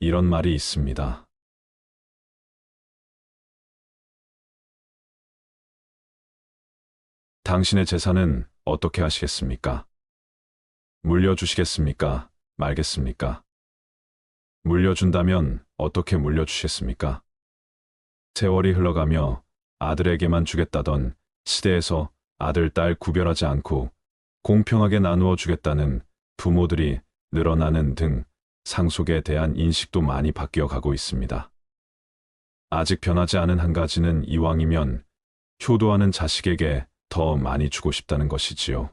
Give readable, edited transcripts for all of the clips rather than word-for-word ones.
이런 말이 있습니다. 당신의 재산은 어떻게 하시겠습니까? 물려주시겠습니까? 말겠습니까? 물려준다면 어떻게 물려주시겠습니까? 세월이 흘러가며 아들에게만 주겠다던 시대에서 아들, 딸 구별하지 않고 공평하게 나누어 주겠다는 부모들이 늘어나는 등 상속에 대한 인식도 많이 바뀌어 가고 있습니다. 아직 변하지 않은 한 가지는 이왕이면 효도하는 자식에게 더 많이 주고 싶다는 것이지요.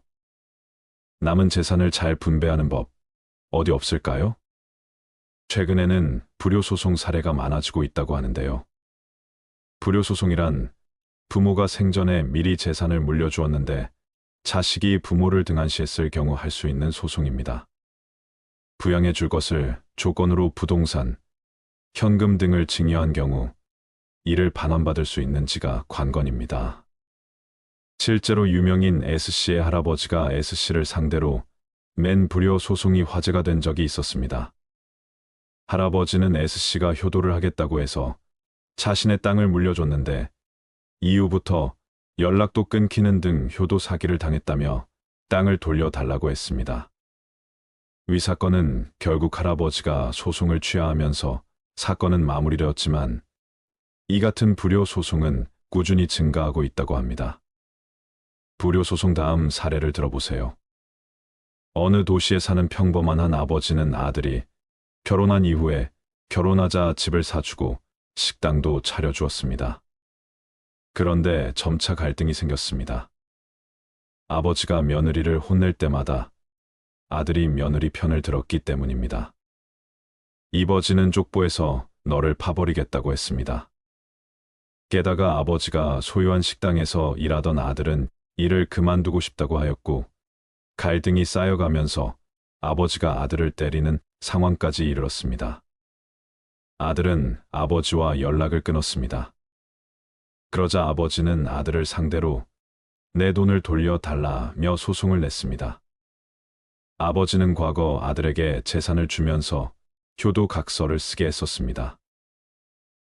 남은 재산을 잘 분배하는 법, 어디 없을까요? 최근에는 불효소송 사례가 많아지고 있다고 하는데요. 불효소송이란 부모가 생전에 미리 재산을 물려주었는데 자식이 부모를 등한시했을 경우 할 수 있는 소송입니다. 부양해 줄 것을 조건으로 부동산, 현금 등을 증여한 경우 이를 반환받을 수 있는지가 관건입니다. 실제로 유명인 S씨의 할아버지가 S씨를 상대로 맨 불효 소송이 화제가 된 적이 있었습니다. 할아버지는 S씨가 효도를 하겠다고 해서 자신의 땅을 물려줬는데 이후부터 연락도 끊기는 등 효도 사기를 당했다며 땅을 돌려달라고 했습니다. 위 사건은 결국 할아버지가 소송을 취하하면서 사건은 마무리되었지만 이 같은 불효 소송은 꾸준히 증가하고 있다고 합니다. 불효 소송 다음 사례를 들어보세요. 어느 도시에 사는 평범한 한 아버지는 아들이 결혼한 이후에 결혼하자 집을 사주고 식당도 차려주었습니다. 그런데 점차 갈등이 생겼습니다. 아버지가 며느리를 혼낼 때마다 아들이 며느리 편을 들었기 때문입니다. 이버지는 족보에서 너를 파버리겠다고 했습니다. 게다가 아버지가 소유한 식당에서 일하던 아들은 일을 그만두고 싶다고 하였고 갈등이 쌓여가면서 아버지가 아들을 때리는 상황까지 이르렀습니다. 아들은 아버지와 연락을 끊었습니다. 그러자 아버지는 아들을 상대로 내 돈을 돌려달라며 소송을 냈습니다. 아버지는 과거 아들에게 재산을 주면서 효도 각서를 쓰게 했었습니다.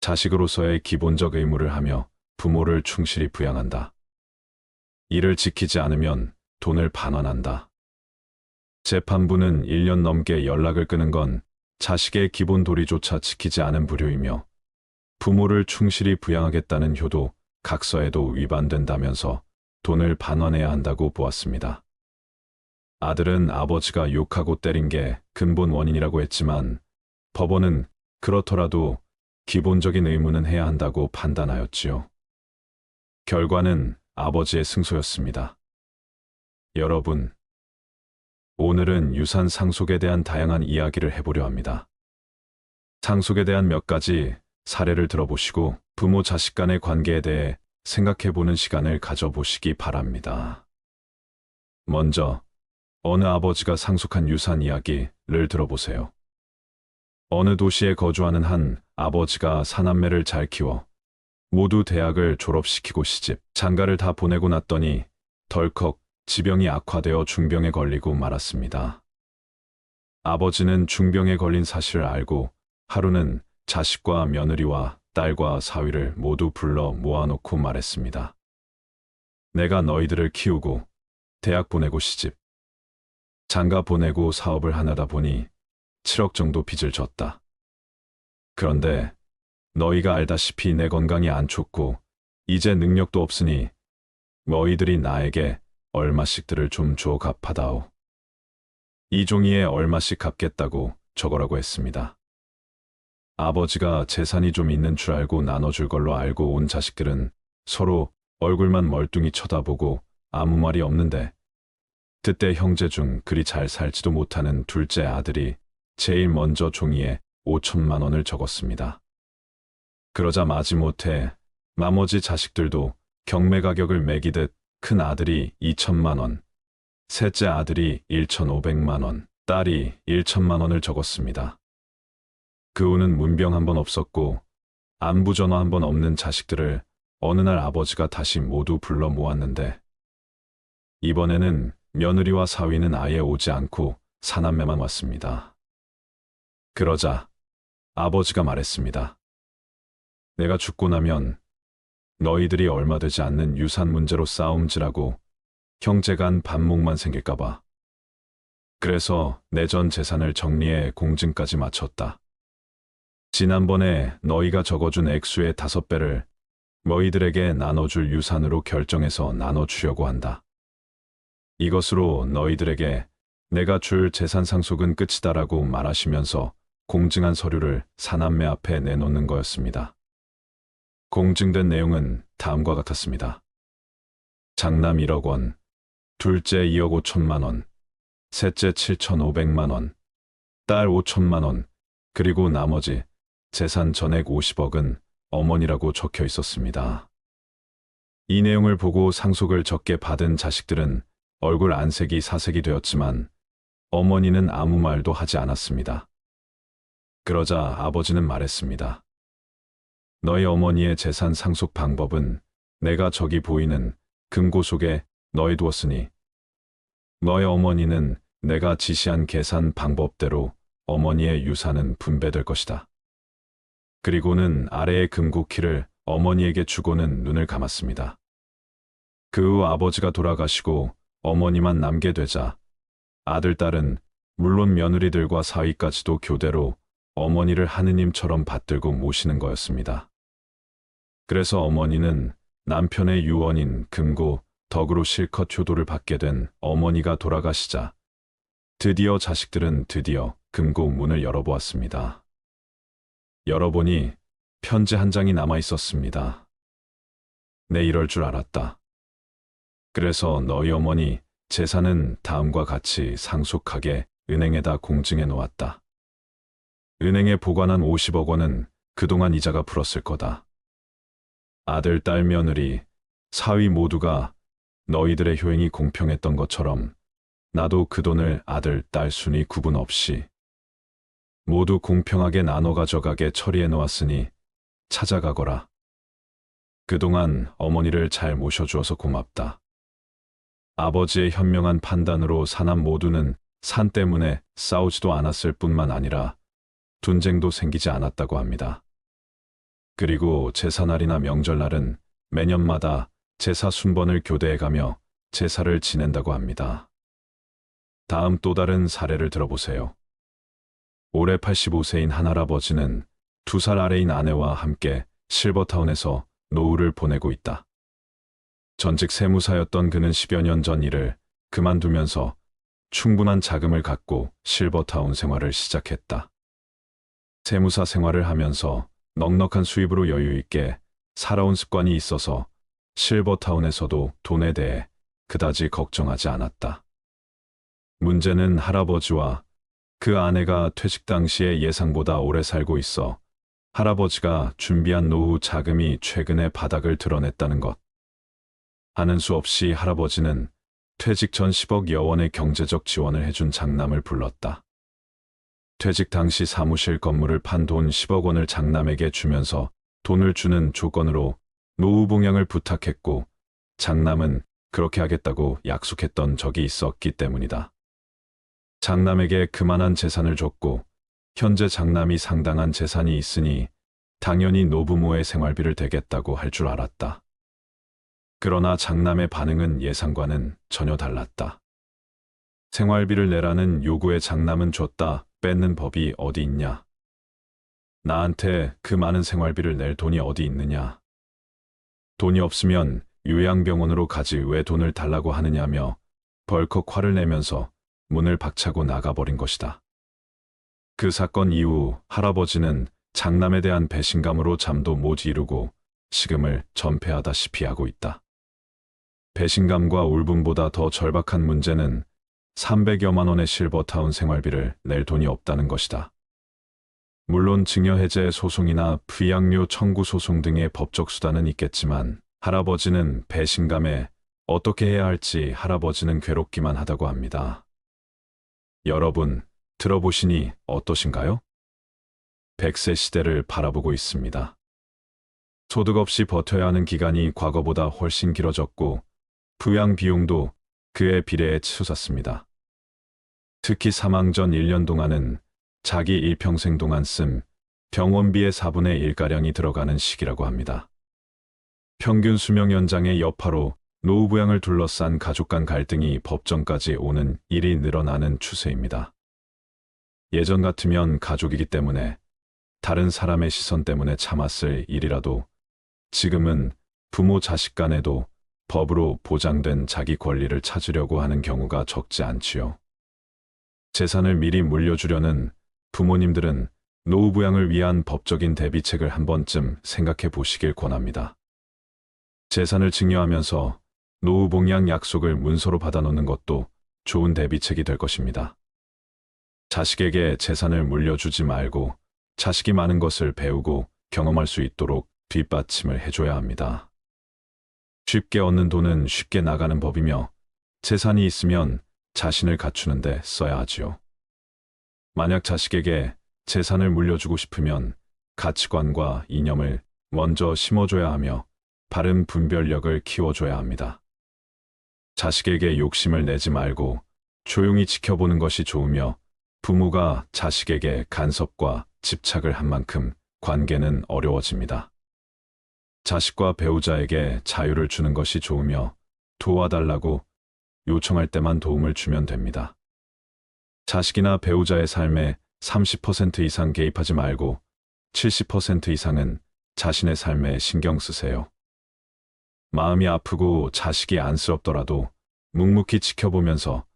자식으로서의 기본적 의무를 하며 부모를 충실히 부양한다. 이를 지키지 않으면 돈을 반환한다. 재판부는 1년 넘게 연락을 끊은 건 자식의 기본 도리조차 지키지 않은 불효이며 부모를 충실히 부양하겠다는 효도 각서에도 위반된다면서 돈을 반환해야 한다고 보았습니다. 아들은 아버지가 욕하고 때린 게 근본 원인이라고 했지만 법원은 그렇더라도 기본적인 의무는 해야 한다고 판단하였지요. 결과는 아버지의 승소였습니다. 여러분, 오늘은 유산 상속에 대한 다양한 이야기를 해보려 합니다. 상속에 대한 몇 가지 사례를 들어보시고 부모 자식 간의 관계에 대해 생각해보는 시간을 가져보시기 바랍니다. 먼저 어느 아버지가 상속한 유산 이야기를 들어보세요. 어느 도시에 거주하는 한 아버지가 사남매를 잘 키워 모두 대학을 졸업시키고 시집, 장가를 다 보내고 났더니 덜컥 지병이 악화되어 중병에 걸리고 말았습니다. 아버지는 중병에 걸린 사실을 알고 하루는 자식과 며느리와 딸과 사위를 모두 불러 모아놓고 말했습니다. 내가 너희들을 키우고 대학 보내고 시집, 장가 보내고 사업을 하나다 보니 7억 정도 빚을 졌다. 그런데 너희가 알다시피 내 건강이 안 좋고 이제 능력도 없으니 너희들이 나에게 얼마씩들을 좀 줘 갚아다오. 이 종이에 얼마씩 갚겠다고 적으라고 했습니다. 아버지가 재산이 좀 있는 줄 알고 나눠줄 걸로 알고 온 자식들은 서로 얼굴만 멀뚱히 쳐다보고 아무 말이 없는데 그때 형제 중 그리 잘 살지도 못하는 둘째 아들이 제일 먼저 종이에 5천만 원을 적었습니다. 그러자 마지못해 나머지 자식들도 경매 가격을 매기듯 큰 아들이 2천만 원, 셋째 아들이 1,500만 원, 딸이 1천만 원을 적었습니다. 그 후는 문병 한 번 없었고 안부 전화 한 번 없는 자식들을 어느 날 아버지가 다시 모두 불러 모았는데 이번에는 며느리와 사위는 아예 오지 않고 사남매만 왔습니다. 그러자 아버지가 말했습니다. 내가 죽고 나면 너희들이 얼마 되지 않는 유산 문제로 싸움질하고 형제 간 반목만 생길까봐. 그래서 내 전 재산을 정리해 공증까지 마쳤다. 지난번에 너희가 적어준 액수의 5배를 너희들에게 나눠줄 유산으로 결정해서 나눠주려고 한다. 이것으로 너희들에게 내가 줄 재산 상속은 끝이다라고 말하시면서 공증한 서류를 사남매 앞에 내놓는 거였습니다. 공증된 내용은 다음과 같았습니다. 장남 1억 원, 둘째 2억 5천만 원, 셋째 7,500만 원, 딸 5천만 원, 그리고 나머지 재산 전액 50억은 어머니라고 적혀 있었습니다. 이 내용을 보고 상속을 적게 받은 자식들은 얼굴 안색이 사색이 되었지만 어머니는 아무 말도 하지 않았습니다. 그러자 아버지는 말했습니다. 너희 어머니의 재산 상속 방법은 내가 저기 보이는 금고 속에 넣어두었으니 너희 어머니는 내가 지시한 계산 방법대로 어머니의 유산은 분배될 것이다. 그리고는 아래의 금고 키를 어머니에게 주고는 눈을 감았습니다. 그 후 아버지가 돌아가시고 어머니만 남게 되자 아들, 딸은 물론 며느리들과 사위까지도 교대로 어머니를 하느님처럼 받들고 모시는 거였습니다. 그래서 어머니는 남편의 유언인 금고, 덕으로 실컷 효도를 받게 된 어머니가 돌아가시자 드디어 자식들은 드디어 금고 문을 열어보았습니다. 열어보니 편지 한 장이 남아 있었습니다. 내 이럴 줄 알았다. 그래서 너희 어머니 재산은 다음과 같이 상속하게 은행에다 공증해 놓았다. 은행에 보관한 50억 원은 그동안 이자가 불었을 거다. 아들, 딸, 며느리, 사위 모두가 너희들의 효행이 공평했던 것처럼 나도 그 돈을 아들, 딸 순위 구분 없이 모두 공평하게 나눠 가져가게 처리해 놓았으니 찾아가거라. 그동안 어머니를 잘 모셔주어서 고맙다. 아버지의 현명한 판단으로 사남 모두는 산 때문에 싸우지도 않았을 뿐만 아니라 분쟁도 생기지 않았다고 합니다. 그리고 제사날이나 명절날은 매년마다 제사 순번을 교대해가며 제사를 지낸다고 합니다. 다음 또 다른 사례를 들어보세요. 올해 85세인 한 할아버지는 2살 아래인 아내와 함께 실버타운에서 노후를 보내고 있다. 전직 세무사였던 그는 10여 년 전 일을 그만두면서 충분한 자금을 갖고 실버타운 생활을 시작했다. 세무사 생활을 하면서 넉넉한 수입으로 여유 있게 살아온 습관이 있어서 실버타운에서도 돈에 대해 그다지 걱정하지 않았다. 문제는 할아버지와 그 아내가 퇴직 당시에 예상보다 오래 살고 있어 할아버지가 준비한 노후 자금이 최근에 바닥을 드러냈다는 것. 하는 수 없이 할아버지는 퇴직 전 10억여 원의 경제적 지원을 해준 장남을 불렀다. 퇴직 당시 사무실 건물을 판 돈 10억 원을 장남에게 주면서 돈을 주는 조건으로 노후 봉양을 부탁했고 장남은 그렇게 하겠다고 약속했던 적이 있었기 때문이다. 장남에게 그만한 재산을 줬고 현재 장남이 상당한 재산이 있으니 당연히 노부모의 생활비를 대겠다고 할 줄 알았다. 그러나 장남의 반응은 예상과는 전혀 달랐다. 생활비를 내라는 요구에 장남은 줬다 뺏는 법이 어디 있냐. 나한테 그 많은 생활비를 낼 돈이 어디 있느냐. 돈이 없으면 요양병원으로 가지 왜 돈을 달라고 하느냐며 벌컥 화를 내면서 문을 박차고 나가버린 것이다. 그 사건 이후 할아버지는 장남에 대한 배신감으로 잠도 못 이루고 식음을 전폐하다시피 하고 있다. 배신감과 울분보다 더 절박한 문제는 300여만 원의 실버타운 생활비를 낼 돈이 없다는 것이다. 물론 증여해제 소송이나 부양료 청구 소송 등의 법적 수단은 있겠지만 할아버지는 배신감에 어떻게 해야 할지 할아버지는 괴롭기만 하다고 합니다. 여러분, 들어보시니 어떠신가요? 100세 시대를 바라보고 있습니다. 소득 없이 버텨야 하는 기간이 과거보다 훨씬 길어졌고 부양 비용도 그에 비례해 치솟았습니다. 특히 사망 전 1년 동안은 자기 일평생 동안 쓴 병원비의 4분의 1가량이 들어가는 시기라고 합니다. 평균 수명 연장의 여파로 노후 부양을 둘러싼 가족 간 갈등이 법정까지 오는 일이 늘어나는 추세입니다. 예전 같으면 가족이기 때문에 다른 사람의 시선 때문에 참았을 일이라도 지금은 부모 자식 간에도 법으로 보장된 자기 권리를 찾으려고 하는 경우가 적지 않지요. 재산을 미리 물려주려는 부모님들은 노후 부양을 위한 법적인 대비책을 한 번쯤 생각해 보시길 권합니다. 재산을 증여하면서 노후 봉양 약속을 문서로 받아놓는 것도 좋은 대비책이 될 것입니다. 자식에게 재산을 물려주지 말고 자식이 많은 것을 배우고 경험할 수 있도록 뒷받침을 해줘야 합니다. 쉽게 얻는 돈은 쉽게 나가는 법이며 재산이 있으면 자신을 갖추는 데 써야 하지요. 만약 자식에게 재산을 물려주고 싶으면 가치관과 이념을 먼저 심어줘야 하며 바른 분별력을 키워줘야 합니다. 자식에게 욕심을 내지 말고 조용히 지켜보는 것이 좋으며 부모가 자식에게 간섭과 집착을 한 만큼 관계는 어려워집니다. 자식과 배우자에게 자유를 주는 것이 좋으며 도와달라고 요청할 때만 도움을 주면 됩니다. 자식이나 배우자의 삶에 30% 이상 개입하지 말고 70% 이상은 자신의 삶에 신경 쓰세요. 마음이 아프고 자식이 안쓰럽더라도 묵묵히 지켜보면서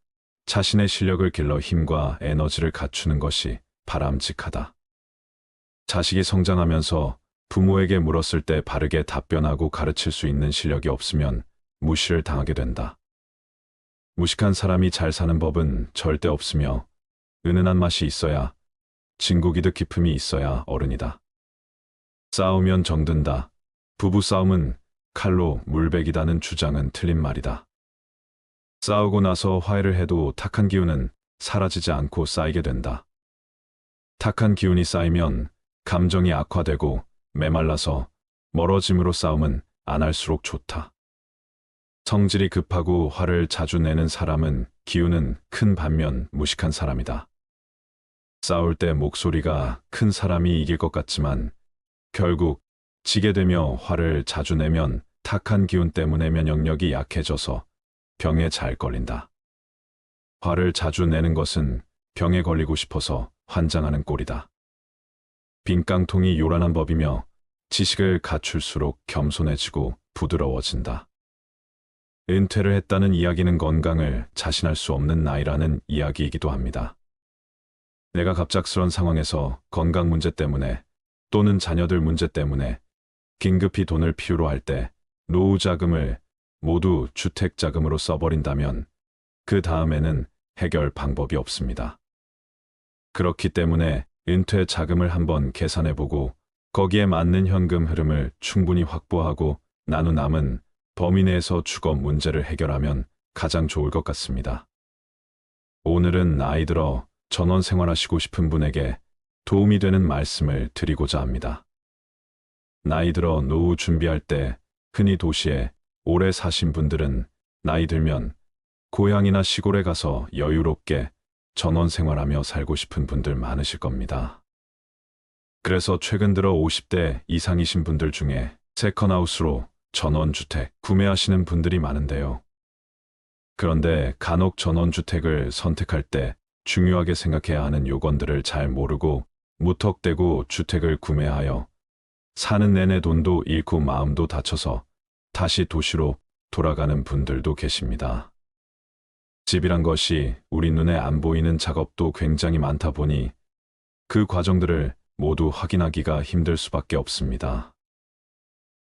자신의 실력을 길러 힘과 에너지를 갖추는 것이 바람직하다. 자식이 성장하면서 부모에게 물었을 때 바르게 답변하고 가르칠 수 있는 실력이 없으면 무시를 당하게 된다. 무식한 사람이 잘 사는 법은 절대 없으며 은은한 맛이 있어야 진국이듯 기품이 있어야 어른이다. 싸우면 정든다. 부부싸움은 칼로 물베기다는 주장은 틀린 말이다. 싸우고 나서 화해를 해도 탁한 기운은 사라지지 않고 쌓이게 된다. 탁한 기운이 쌓이면 감정이 악화되고 메말라서 멀어짐으로 싸움은 안 할수록 좋다. 성질이 급하고 화를 자주 내는 사람은 기운은 큰 반면 무식한 사람이다. 싸울 때 목소리가 큰 사람이 이길 것 같지만 결국 지게 되며 화를 자주 내면 탁한 기운 때문에 면역력이 약해져서 병에 잘 걸린다. 화를 자주 내는 것은 병에 걸리고 싶어서 환장하는 꼴이다. 빈깡통이 요란한 법이며 지식을 갖출수록 겸손해지고 부드러워진다. 은퇴를 했다는 이야기는 건강을 자신할 수 없는 나이라는 이야기이기도 합니다. 내가 갑작스런 상황에서 건강 문제 때문에 또는 자녀들 문제 때문에 긴급히 돈을 필요로 할 때 노후 자금을 모두 주택 자금으로 써버린다면 그 다음에는 해결 방법이 없습니다. 그렇기 때문에 은퇴 자금을 한번 계산해보고 거기에 맞는 현금 흐름을 충분히 확보하고 난 후 남은 범위 내에서 주거 문제를 해결하면 가장 좋을 것 같습니다. 오늘은 나이 들어 전원 생활하시고 싶은 분에게 도움이 되는 말씀을 드리고자 합니다. 나이 들어 노후 준비할 때 흔히 도시에 오래 사신 분들은 나이 들면 고향이나 시골에 가서 여유롭게 전원 생활하며 살고 싶은 분들 많으실 겁니다. 그래서 최근 들어 50대 이상이신 분들 중에 세컨하우스로 전원주택 구매하시는 분들이 많은데요. 그런데 간혹 전원주택을 선택할 때 중요하게 생각해야 하는 요건들을 잘 모르고 무턱대고 주택을 구매하여 사는 내내 돈도 잃고 마음도 다쳐서 다시 도시로 돌아가는 분들도 계십니다. 집이란 것이 우리 눈에 안 보이는 작업도 굉장히 많다 보니 그 과정들을 모두 확인하기가 힘들 수밖에 없습니다.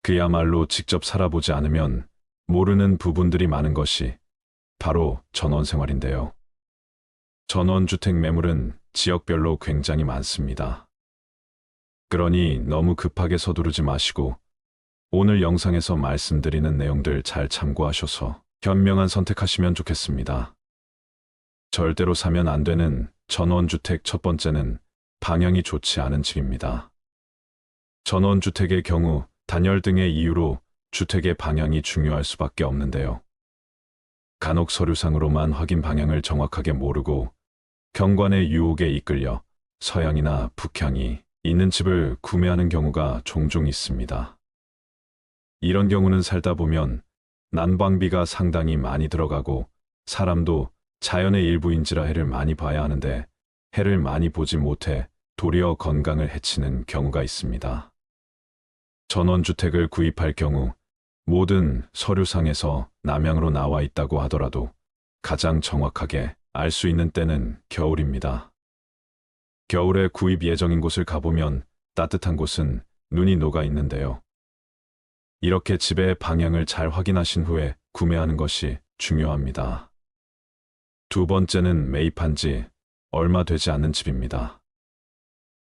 그야말로 직접 살아보지 않으면 모르는 부분들이 많은 것이 바로 전원생활인데요. 전원주택 매물은 지역별로 굉장히 많습니다. 그러니 너무 급하게 서두르지 마시고 오늘 영상에서 말씀드리는 내용들 잘 참고하셔서 현명한 선택하시면 좋겠습니다. 절대로 사면 안 되는 전원주택 첫 번째는 방향이 좋지 않은 집입니다. 전원주택의 경우 단열 등의 이유로 주택의 방향이 중요할 수밖에 없는데요. 간혹 서류상으로만 확인 방향을 정확하게 모르고 경관의 유혹에 이끌려 서향이나 북향이 있는 집을 구매하는 경우가 종종 있습니다. 이런 경우는 살다 보면 난방비가 상당히 많이 들어가고 사람도 자연의 일부인지라 해를 많이 봐야 하는데 해를 많이 보지 못해 도리어 건강을 해치는 경우가 있습니다. 전원주택을 구입할 경우 모든 서류상에서 남향으로 나와 있다고 하더라도 가장 정확하게 알 수 있는 때는 겨울입니다. 겨울에 구입 예정인 곳을 가보면 따뜻한 곳은 눈이 녹아 있는데요. 이렇게 집의 방향을 잘 확인하신 후에 구매하는 것이 중요합니다. 두 번째는 매입한 지 얼마 되지 않는 집입니다.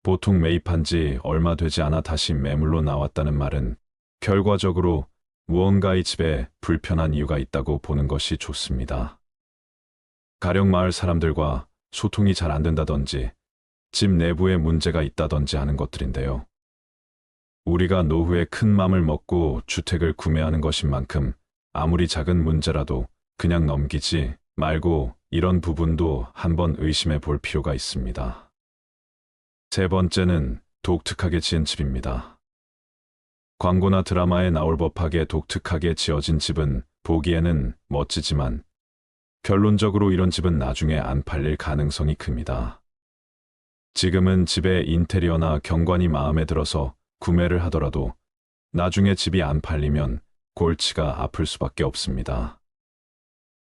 보통 매입한 지 얼마 되지 않아 다시 매물로 나왔다는 말은 결과적으로 무언가 이 집에 불편한 이유가 있다고 보는 것이 좋습니다. 가령 마을 사람들과 소통이 잘 안 된다든지 집 내부에 문제가 있다든지 하는 것들인데요. 우리가 노후에 큰 맘을 먹고 주택을 구매하는 것인 만큼 아무리 작은 문제라도 그냥 넘기지 말고 이런 부분도 한번 의심해 볼 필요가 있습니다. 세 번째는 독특하게 지은 집입니다. 광고나 드라마에 나올 법하게 독특하게 지어진 집은 보기에는 멋지지만 결론적으로 이런 집은 나중에 안 팔릴 가능성이 큽니다. 지금은 집의 인테리어나 경관이 마음에 들어서 구매를 하더라도 나중에 집이 안 팔리면 골치가 아플 수밖에 없습니다.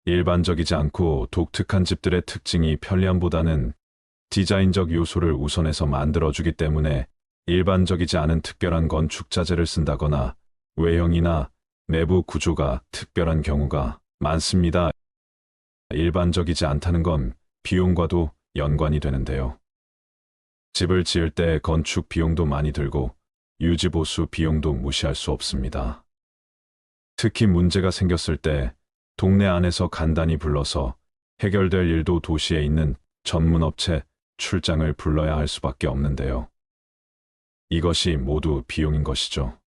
일반적이지 않고 독특한 집들의 특징이 편리함보다는 디자인적 요소를 우선해서 만들어주기 때문에 일반적이지 않은 특별한 건축자재를 쓴다거나 외형이나 내부 구조가 특별한 경우가 많습니다. 일반적이지 않다는 건 비용과도 연관이 되는데요. 집을 지을 때 건축 비용도 많이 들고 유지보수 비용도 무시할 수 없습니다. 특히 문제가 생겼을 때 동네 안에서 간단히 불러서 해결될 일도 도시에 있는 전문업체 출장을 불러야 할 수밖에 없는데요. 이것이 모두 비용인 것이죠.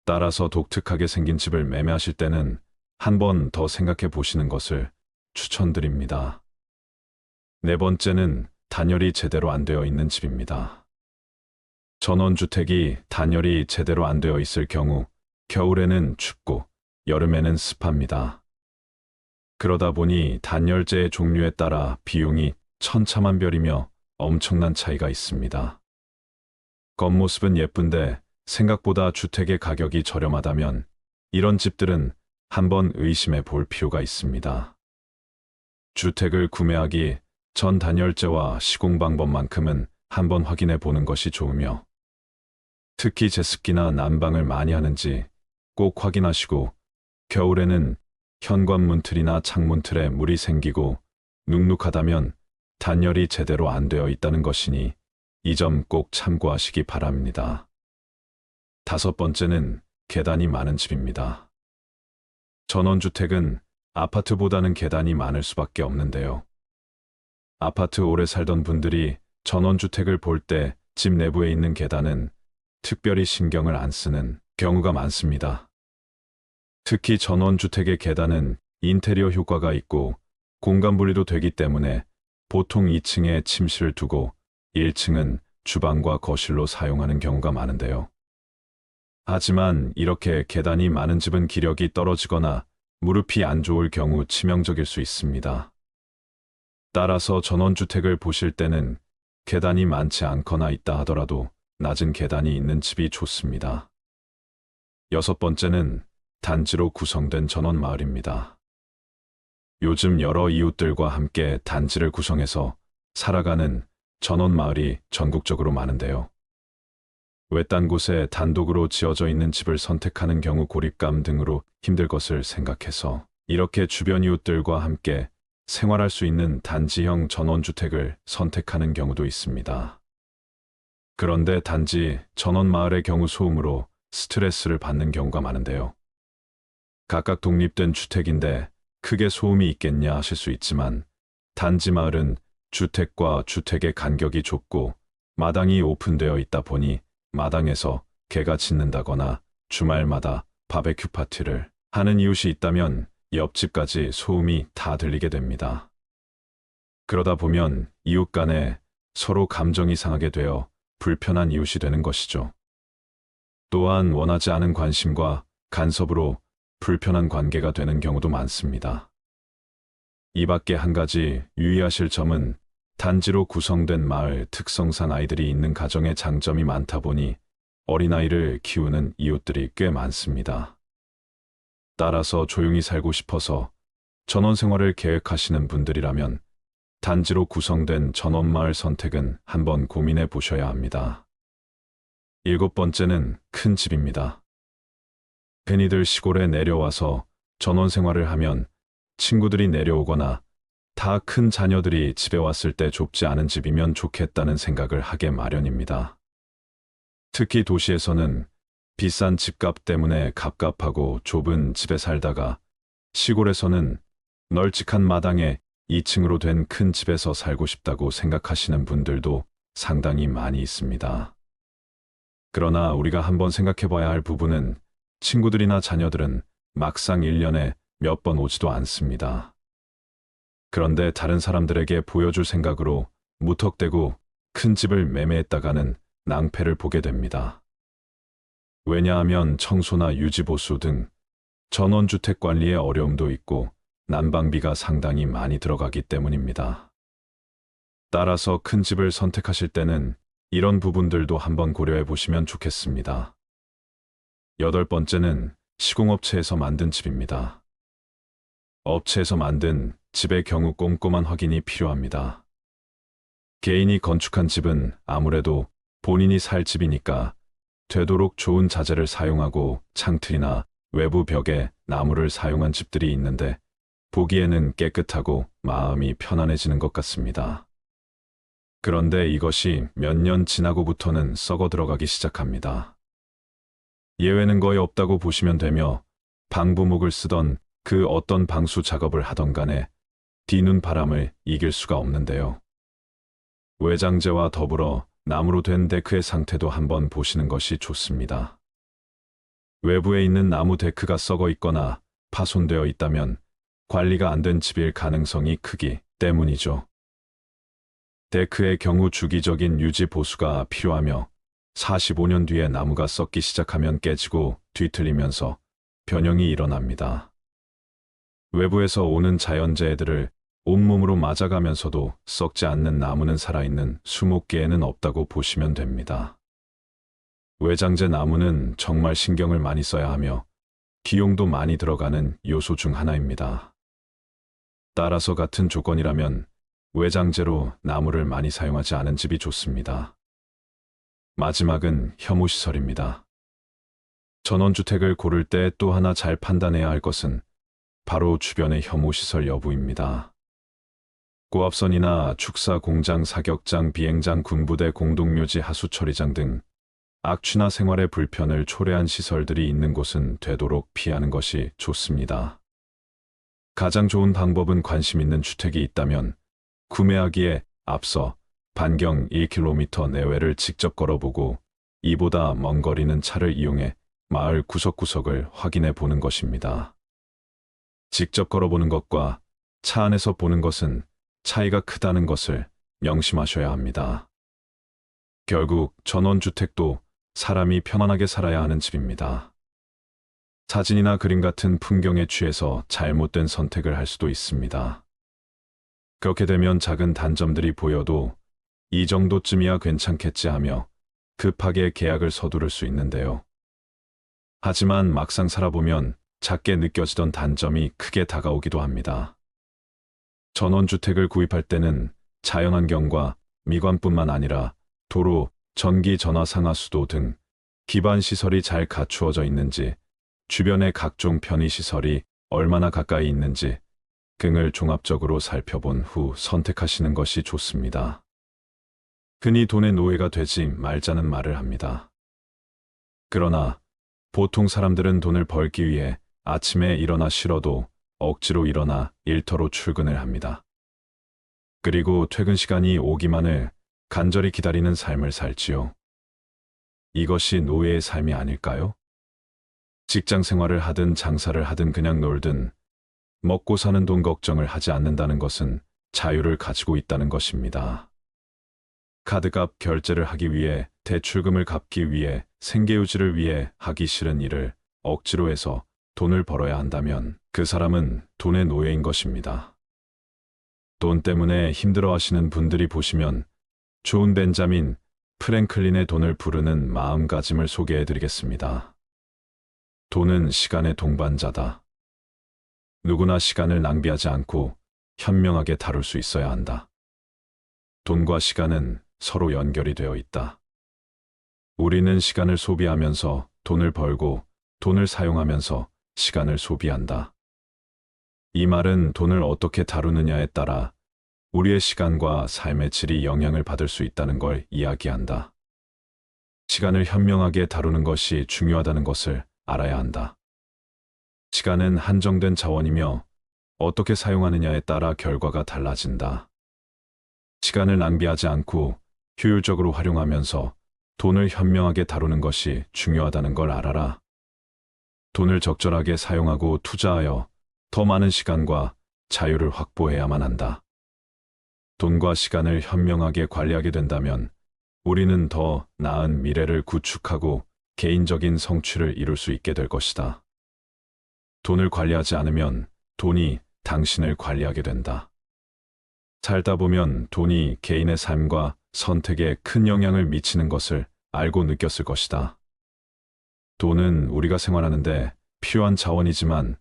따라서 독특하게 생긴 집을 매매하실 때는 한 번 더 생각해 보시는 것을 추천드립니다. 네 번째는 단열이 제대로 안 되어 있는 집입니다. 전원주택이 단열이 제대로 안 되어 있을 경우 겨울에는 춥고 여름에는 습합니다. 그러다 보니 단열재의 종류에 따라 비용이 천차만별이며 엄청난 차이가 있습니다. 겉모습은 예쁜데 생각보다 주택의 가격이 저렴하다면 이런 집들은 한번 의심해 볼 필요가 있습니다. 주택을 구매하기 전 단열재와 시공 방법만큼은 한번 확인해 보는 것이 좋으며 특히 제습기나 난방을 많이 하는지 꼭 확인하시고 겨울에는 현관문 틀이나 창문 틀에 물이 생기고 눅눅하다면 단열이 제대로 안 되어 있다는 것이니 이 점 꼭 참고하시기 바랍니다. 다섯 번째는 계단이 많은 집입니다. 전원주택은 아파트보다는 계단이 많을 수밖에 없는데요. 아파트 오래 살던 분들이 전원주택을 볼 때 집 내부에 있는 계단은 특별히 신경을 안 쓰는 경우가 많습니다. 특히 전원주택의 계단은 인테리어 효과가 있고 공간 분리도 되기 때문에 보통 2층에 침실을 두고 1층은 주방과 거실로 사용하는 경우가 많은데요. 하지만 이렇게 계단이 많은 집은 기력이 떨어지거나 무릎이 안 좋을 경우 치명적일 수 있습니다. 따라서 전원주택을 보실 때는 계단이 많지 않거나 있다 하더라도 낮은 계단이 있는 집이 좋습니다. 여섯 번째는 단지로 구성된 전원마을입니다. 요즘 여러 이웃들과 함께 단지를 구성해서 살아가는 전원마을이 전국적으로 많은데요. 외딴 곳에 단독으로 지어져 있는 집을 선택하는 경우 고립감 등으로 힘들 것을 생각해서 이렇게 주변 이웃들과 함께 생활할 수 있는 단지형 전원주택을 선택하는 경우도 있습니다. 그런데 단지 전원마을의 경우 소음으로 스트레스를 받는 경우가 많은데요. 각각 독립된 주택인데 크게 소음이 있겠냐 하실 수 있지만 단지 마을은 주택과 주택의 간격이 좁고 마당이 오픈되어 있다 보니 마당에서 개가 짖는다거나 주말마다 바베큐 파티를 하는 이웃이 있다면 옆집까지 소음이 다 들리게 됩니다. 그러다 보면 이웃 간에 서로 감정이 상하게 되어 불편한 이웃이 되는 것이죠. 또한 원하지 않은 관심과 간섭으로 불편한 관계가 되는 경우도 많습니다. 이 밖에 한 가지 유의하실 점은 단지로 구성된 마을 특성상 아이들이 있는 가정에 장점이 많다 보니 어린아이를 키우는 이웃들이 꽤 많습니다. 따라서 조용히 살고 싶어서 전원 생활을 계획하시는 분들이라면 단지로 구성된 전원마을 선택은 한번 고민해 보셔야 합니다. 7번째는 큰 집입니다. 흔히들 시골에 내려와서 전원 생활을 하면 친구들이 내려오거나 다 큰 자녀들이 집에 왔을 때 좁지 않은 집이면 좋겠다는 생각을 하게 마련입니다. 특히 도시에서는 비싼 집값 때문에 갑갑하고 좁은 집에 살다가 시골에서는 널찍한 마당에 2층으로 된 큰 집에서 살고 싶다고 생각하시는 분들도 상당히 많이 있습니다. 그러나 우리가 한번 생각해 봐야 할 부분은 친구들이나 자녀들은 막상 1년에 몇 번 오지도 않습니다. 그런데 다른 사람들에게 보여줄 생각으로 무턱대고 큰 집을 매매했다가는 낭패를 보게 됩니다. 왜냐하면 청소나 유지보수 등 전원주택 관리에 어려움도 있고 난방비가 상당히 많이 들어가기 때문입니다. 따라서 큰 집을 선택하실 때는 이런 부분들도 한번 고려해 보시면 좋겠습니다. 8번째는 시공업체에서 만든 집입니다. 업체에서 만든 집의 경우 꼼꼼한 확인이 필요합니다. 개인이 건축한 집은 아무래도 본인이 살 집이니까 되도록 좋은 자재를 사용하고 창틀이나 외부 벽에 나무를 사용한 집들이 있는데 보기에는 깨끗하고 마음이 편안해지는 것 같습니다. 그런데 이것이 몇 년 지나고부터는 썩어 들어가기 시작합니다. 예외는 거의 없다고 보시면 되며 방부목을 쓰던 그 어떤 방수 작업을 하던 간에 뒤눈 바람을 이길 수가 없는데요. 외장재와 더불어 나무로 된 데크의 상태도 한번 보시는 것이 좋습니다. 외부에 있는 나무 데크가 썩어 있거나 파손되어 있다면 관리가 안 된 집일 가능성이 크기 때문이죠. 데크의 경우 주기적인 유지 보수가 필요하며 45년 뒤에 나무가 썩기 시작하면 깨지고 뒤틀리면서 변형이 일어납니다. 외부에서 오는 자연재해들을 온몸으로 맞아가면서도 썩지 않는 나무는 살아있는 수목계에는 없다고 보시면 됩니다. 외장재 나무는 정말 신경을 많이 써야 하며 비용도 많이 들어가는 요소 중 하나입니다. 따라서 같은 조건이라면 외장재로 나무를 많이 사용하지 않은 집이 좋습니다. 마지막은 혐오시설입니다. 전원주택을 고를 때 또 하나 잘 판단해야 할 것은 바로 주변의 혐오시설 여부입니다. 고압선이나 축사 공장, 사격장, 비행장, 군부대, 공동묘지, 하수처리장 등 악취나 생활의 불편을 초래한 시설들이 있는 곳은 되도록 피하는 것이 좋습니다. 가장 좋은 방법은 관심 있는 주택이 있다면 구매하기에 앞서 반경 1km 내외를 직접 걸어보고 이보다 먼 거리는 차를 이용해 마을 구석구석을 확인해 보는 것입니다. 직접 걸어보는 것과 차 안에서 보는 것은 차이가 크다는 것을 명심하셔야 합니다. 결국 전원주택도 사람이 편안하게 살아야 하는 집입니다. 사진이나 그림 같은 풍경에 취해서 잘못된 선택을 할 수도 있습니다. 그렇게 되면 작은 단점들이 보여도 이 정도쯤이야 괜찮겠지 하며 급하게 계약을 서두를 수 있는데요. 하지만 막상 살아보면 작게 느껴지던 단점이 크게 다가오기도 합니다. 전원주택을 구입할 때는 자연환경과 미관뿐만 아니라 도로, 전기, 전화, 상하수도 등 기반 시설이 잘 갖추어져 있는지, 주변의 각종 편의시설이 얼마나 가까이 있는지 등을 종합적으로 살펴본 후 선택하시는 것이 좋습니다. 흔히 돈의 노예가 되지 말자는 말을 합니다. 그러나 보통 사람들은 돈을 벌기 위해 아침에 일어나 싫어도 억지로 일어나 일터로 출근을 합니다. 그리고 퇴근 시간이 오기만을 간절히 기다리는 삶을 살지요. 이것이 노예의 삶이 아닐까요? 직장 생활을 하든 장사를 하든 그냥 놀든 먹고 사는 돈 걱정을 하지 않는다는 것은 자유를 가지고 있다는 것입니다. 카드값 결제를 하기 위해, 대출금을 갚기 위해, 생계유지를 위해 하기 싫은 일을 억지로 해서 돈을 벌어야 한다면 그 사람은 돈의 노예인 것입니다. 돈 때문에 힘들어하시는 분들이 보시면 좋은 벤자민 프랭클린의 돈을 부르는 마음가짐을 소개해드리겠습니다. 돈은 시간의 동반자다. 누구나 시간을 낭비하지 않고 현명하게 다룰 수 있어야 한다. 돈과 시간은 서로 연결이 되어 있다. 우리는 시간을 소비하면서 돈을 벌고 돈을 사용하면서 시간을 소비한다. 이 말은 돈을 어떻게 다루느냐에 따라 우리의 시간과 삶의 질이 영향을 받을 수 있다는 걸 이야기한다. 시간을 현명하게 다루는 것이 중요하다는 것을 알아야 한다. 시간은 한정된 자원이며 어떻게 사용하느냐에 따라 결과가 달라진다. 시간을 낭비하지 않고 효율적으로 활용하면서 돈을 현명하게 다루는 것이 중요하다는 걸 알아라. 돈을 적절하게 사용하고 투자하여 더 많은 시간과 자유를 확보해야만 한다. 돈과 시간을 현명하게 관리하게 된다면 우리는 더 나은 미래를 구축하고 개인적인 성취를 이룰 수 있게 될 것이다. 돈을 관리하지 않으면 돈이 당신을 관리하게 된다. 살다 보면 돈이 개인의 삶과 선택에 큰 영향을 미치는 것을 알고 느꼈을 것이다. 돈은 우리가 생활하는데 필요한 자원이지만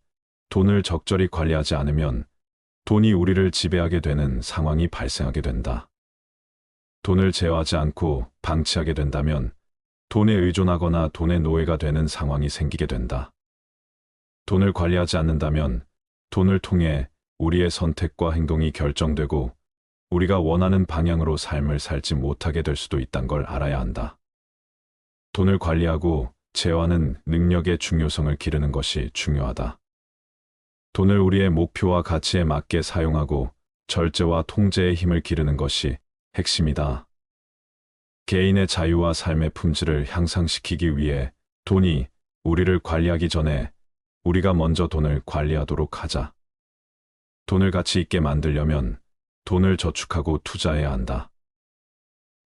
돈을 적절히 관리하지 않으면 돈이 우리를 지배하게 되는 상황이 발생하게 된다. 돈을 제어하지 않고 방치하게 된다면 돈에 의존하거나 돈의 노예가 되는 상황이 생기게 된다. 돈을 관리하지 않는다면 돈을 통해 우리의 선택과 행동이 결정되고 우리가 원하는 방향으로 삶을 살지 못하게 될 수도 있다는 걸 알아야 한다. 돈을 관리하고 제어하는 능력의 중요성을 기르는 것이 중요하다. 돈을 우리의 목표와 가치에 맞게 사용하고 절제와 통제의 힘을 기르는 것이 핵심이다. 개인의 자유와 삶의 품질을 향상시키기 위해 돈이 우리를 관리하기 전에 우리가 먼저 돈을 관리하도록 하자. 돈을 가치 있게 만들려면 돈을 저축하고 투자해야 한다.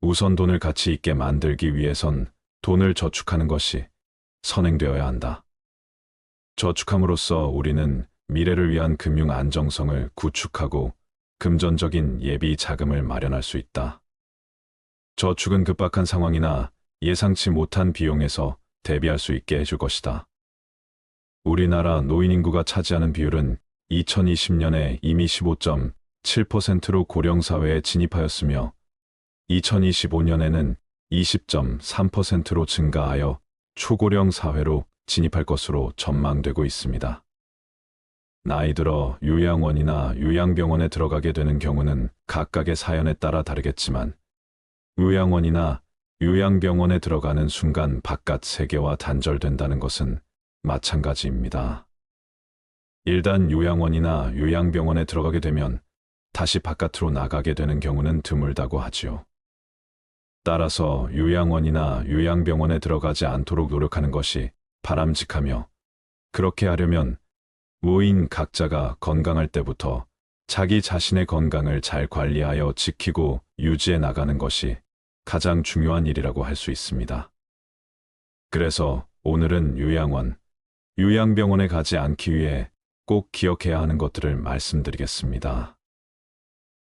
우선 돈을 가치 있게 만들기 위해선 돈을 저축하는 것이 선행되어야 한다. 저축함으로써 우리는 미래를 위한 금융 안정성을 구축하고 금전적인 예비 자금을 마련할 수 있다. 저축은 급박한 상황이나 예상치 못한 비용에서 대비할 수 있게 해줄 것이다. 우리나라 노인 인구가 차지하는 비율은 2020년에 이미 15.7%로 고령사회에 진입하였으며 2025년에는 20.3%로 증가하여 초고령 사회로 진입할 것으로 전망되고 있습니다. 나이 들어 요양원이나 요양병원에 들어가게 되는 경우는 각각의 사연에 따라 다르겠지만 요양원이나 요양병원에 들어가는 순간 바깥 세계와 단절된다는 것은 마찬가지입니다. 일단 요양원이나 요양병원에 들어가게 되면 다시 바깥으로 나가게 되는 경우는 드물다고 하지요. 따라서 요양원이나 요양병원에 들어가지 않도록 노력하는 것이 바람직하며 그렇게 하려면 모인 각자가 건강할 때부터 자기 자신의 건강을 잘 관리하여 지키고 유지해 나가는 것이 가장 중요한 일이라고 할 수 있습니다. 그래서 오늘은 요양원, 요양병원에 가지 않기 위해 꼭 기억해야 하는 것들을 말씀드리겠습니다.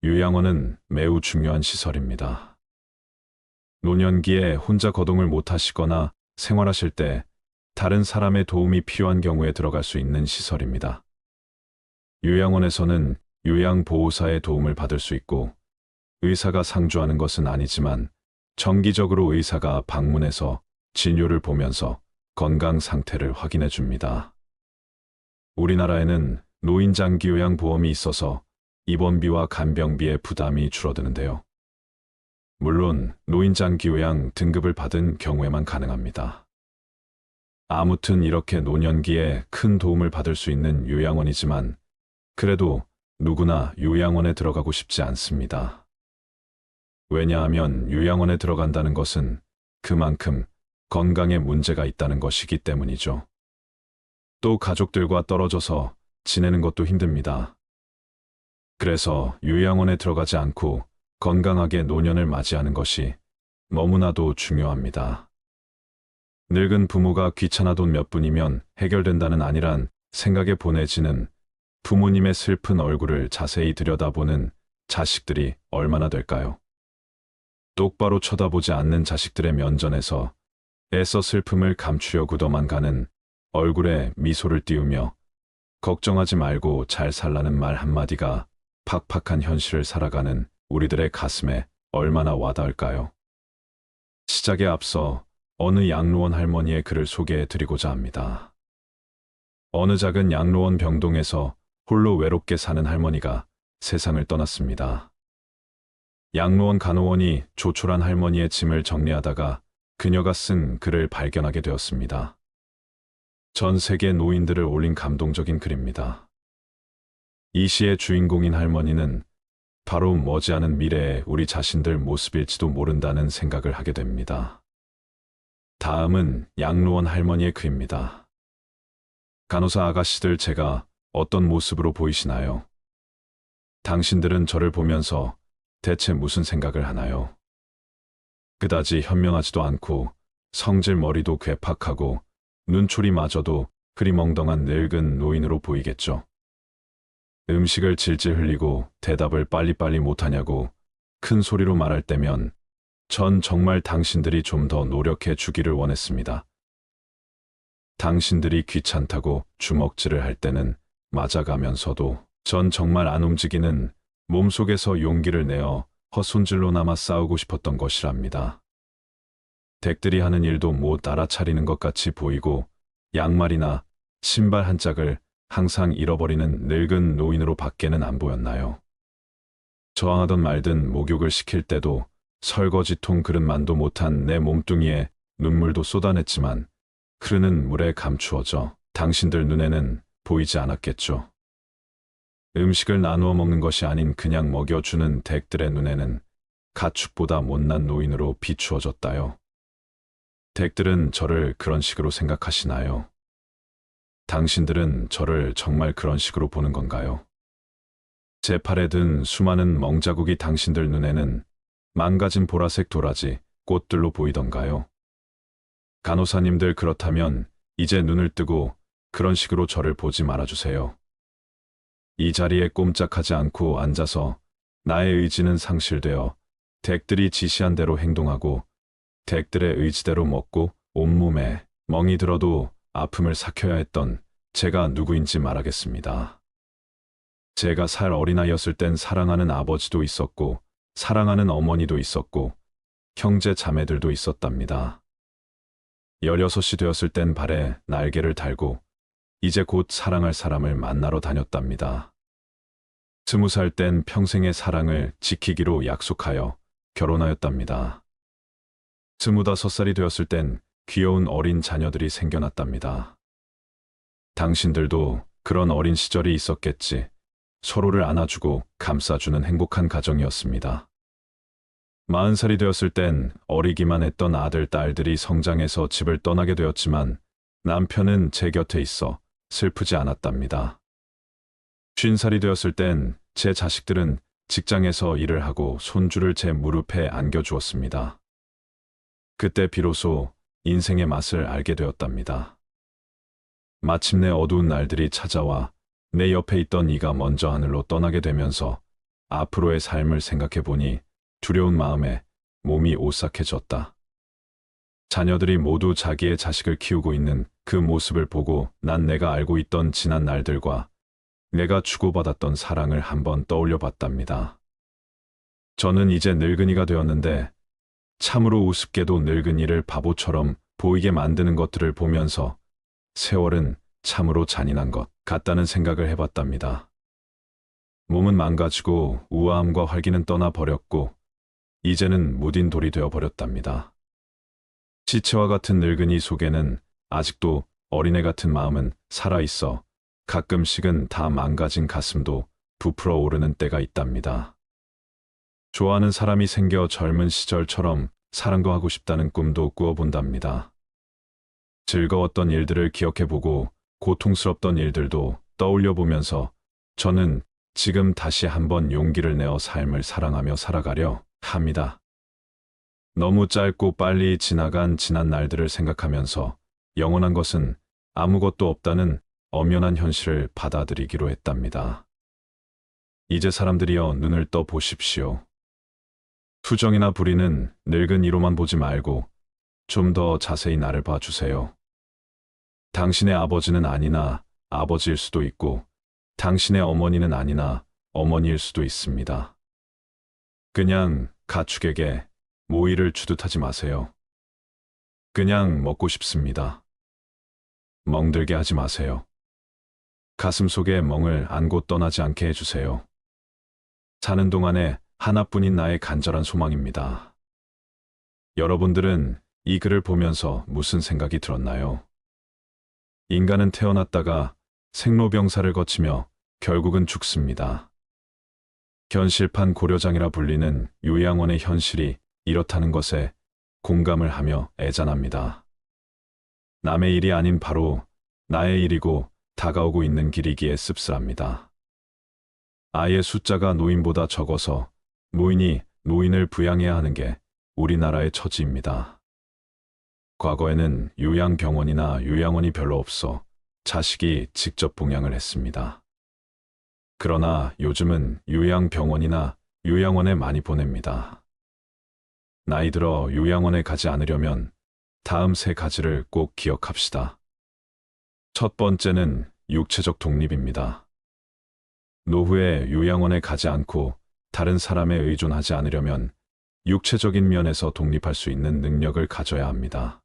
요양원은 매우 중요한 시설입니다. 노년기에 혼자 거동을 못하시거나 생활하실 때 다른 사람의 도움이 필요한 경우에 들어갈 수 있는 시설입니다. 요양원에서는 요양보호사의 도움을 받을 수 있고 의사가 상주하는 것은 아니지만 정기적으로 의사가 방문해서 진료를 보면서 건강 상태를 확인해 줍니다. 우리나라에는 노인장기요양보험이 있어서 입원비와 간병비의 부담이 줄어드는데요. 물론 노인장기요양 등급을 받은 경우에만 가능합니다. 아무튼 이렇게 노년기에 큰 도움을 받을 수 있는 요양원이지만 그래도 누구나 요양원에 들어가고 싶지 않습니다. 왜냐하면 요양원에 들어간다는 것은 그만큼 건강에 문제가 있다는 것이기 때문이죠. 또 가족들과 떨어져서 지내는 것도 힘듭니다. 그래서 요양원에 들어가지 않고 건강하게 노년을 맞이하는 것이 너무나도 중요합니다. 늙은 부모가 귀찮아 돈 몇 푼이면 해결된다는 아니란 생각에 보내지는 부모님의 슬픈 얼굴을 자세히 들여다보는 자식들이 얼마나 될까요? 똑바로 쳐다보지 않는 자식들의 면전에서 애써 슬픔을 감추려고도만 가는 얼굴에 미소를 띄우며 걱정하지 말고 잘 살라는 말 한마디가 팍팍한 현실을 살아가는 우리들의 가슴에 얼마나 와닿을까요? 시작에 앞서 어느 양로원 할머니의 글을 소개해 드리고자 합니다. 어느 작은 양로원 병동에서 홀로 외롭게 사는 할머니가 세상을 떠났습니다. 양로원 간호원이 조촐한 할머니의 짐을 정리하다가 그녀가 쓴 글을 발견하게 되었습니다. 전 세계 노인들을 올린 감동적인 글입니다. 이 시의 주인공인 할머니는 바로 머지않은 미래의 우리 자신들 모습일지도 모른다는 생각을 하게 됩니다. 다음은 양로원 할머니의 글입니다. 간호사 아가씨들, 제가 어떤 모습으로 보이시나요? 당신들은 저를 보면서 대체 무슨 생각을 하나요? 그다지 현명하지도 않고 성질 머리도 괴팍하고 눈초리마저도 흐리멍덩한 늙은 노인으로 보이겠죠. 음식을 질질 흘리고 대답을 빨리빨리 못하냐고 큰 소리로 말할 때면 전 정말 당신들이 좀 더 노력해 주기를 원했습니다. 당신들이 귀찮다고 주먹질을 할 때는 맞아가면서도 전 정말 안 움직이는 몸속에서 용기를 내어 헛손질로나마 싸우고 싶었던 것이랍니다. 댁들이 하는 일도 못 알아차리는 것 같이 보이고 양말이나 신발 한 짝을 항상 잃어버리는 늙은 노인으로 밖에는 안 보였나요? 저항하던 말든 목욕을 시킬 때도 설거지통 그릇만도 못한 내 몸뚱이에 눈물도 쏟아냈지만 흐르는 물에 감추어져 당신들 눈에는 보이지 않았겠죠. 음식을 나누어 먹는 것이 아닌 그냥 먹여주는 댁들의 눈에는 가축보다 못난 노인으로 비추어졌다요. 댁들은 저를 그런 식으로 생각하시나요? 당신들은 저를 정말 그런 식으로 보는 건가요? 제 팔에 든 수많은 멍자국이 당신들 눈에는 망가진 보라색 도라지, 꽃들로 보이던가요? 간호사님들, 그렇다면 이제 눈을 뜨고 그런 식으로 저를 보지 말아주세요. 이 자리에 꼼짝하지 않고 앉아서 나의 의지는 상실되어 댁들이 지시한 대로 행동하고 댁들의 의지대로 먹고 온몸에 멍이 들어도 아픔을 삭혀야 했던 제가 누구인지 말하겠습니다. 제가 살 어린아이였을 땐 사랑하는 아버지도 있었고 사랑하는 어머니도 있었고 형제 자매들도 있었답니다. 16이 되었을 땐 발에 날개를 달고 이제 곧 사랑할 사람을 만나러 다녔답니다. 20살 땐 평생의 사랑을 지키기로 약속하여 결혼하였답니다. 25살이 되었을 땐 귀여운 어린 자녀들이 생겨났답니다. 당신들도 그런 어린 시절이 있었겠지. 서로를 안아주고 감싸주는 행복한 가정이었습니다. 40살이 되었을 땐 어리기만 했던 아들, 딸들이 성장해서 집을 떠나게 되었지만 남편은 제 곁에 있어 슬프지 않았답니다. 50살이 되었을 땐 제 자식들은 직장에서 일을 하고 손주를 제 무릎에 안겨주었습니다. 그때 비로소 인생의 맛을 알게 되었답니다. 마침내 어두운 날들이 찾아와 내 옆에 있던 이가 먼저 하늘로 떠나게 되면서 앞으로의 삶을 생각해보니 두려운 마음에 몸이 오싹해졌다. 자녀들이 모두 자기의 자식을 키우고 있는 그 모습을 보고 난 내가 알고 있던 지난 날들과 내가 주고받았던 사랑을 한번 떠올려 봤답니다. 저는 이제 늙은이가 되었는데 참으로 우습게도 늙은이를 바보처럼 보이게 만드는 것들을 보면서 세월은 참으로 잔인한 것 같다는 생각을 해봤답니다. 몸은 망가지고 우아함과 활기는 떠나버렸고 이제는 무딘 돌이 되어버렸답니다. 시체와 같은 늙은이 속에는 아직도 어린애 같은 마음은 살아있어 가끔씩은 다 망가진 가슴도 부풀어 오르는 때가 있답니다. 좋아하는 사람이 생겨 젊은 시절처럼 사랑도 하고 싶다는 꿈도 꾸어본답니다. 즐거웠던 일들을 기억해보고 고통스럽던 일들도 떠올려보면서 저는 지금 다시 한번 용기를 내어 삶을 사랑하며 살아가려 합니다. 너무 짧고 빨리 지나간 지난 날들을 생각하면서 영원한 것은 아무것도 없다는 엄연한 현실을 받아들이기로 했답니다. 이제 사람들이여 눈을 떠 보십시오. 투정이나 불의는 늙은 이로만 보지 말고 좀 더 자세히 나를 봐주세요. 당신의 아버지는 아니나 아버지일 수도 있고 당신의 어머니는 아니나 어머니일 수도 있습니다. 그냥 가축에게 모이를 주듯하지 마세요. 그냥 먹고 싶습니다. 멍들게 하지 마세요. 가슴 속에 멍을 안고 떠나지 않게 해주세요. 사는 동안에 하나뿐인 나의 간절한 소망입니다. 여러분들은 이 글을 보면서 무슨 생각이 들었나요? 인간은 태어났다가 생로병사를 거치며 결국은 죽습니다. 현실판 고려장이라 불리는 요양원의 현실이 이렇다는 것에 공감을 하며 애잔합니다. 남의 일이 아닌 바로 나의 일이고 다가오고 있는 길이기에 씁쓸합니다. 아이의 숫자가 노인보다 적어서 노인이 노인을 부양해야 하는 게 우리나라의 처지입니다. 과거에는 요양병원이나 요양원이 별로 없어 자식이 직접 봉양을 했습니다. 그러나 요즘은 요양병원이나 요양원에 많이 보냅니다. 나이 들어 요양원에 가지 않으려면 다음 3가지를 꼭 기억합시다. 첫 번째는 육체적 독립입니다. 노후에 요양원에 가지 않고 다른 사람에 의존하지 않으려면 육체적인 면에서 독립할 수 있는 능력을 가져야 합니다.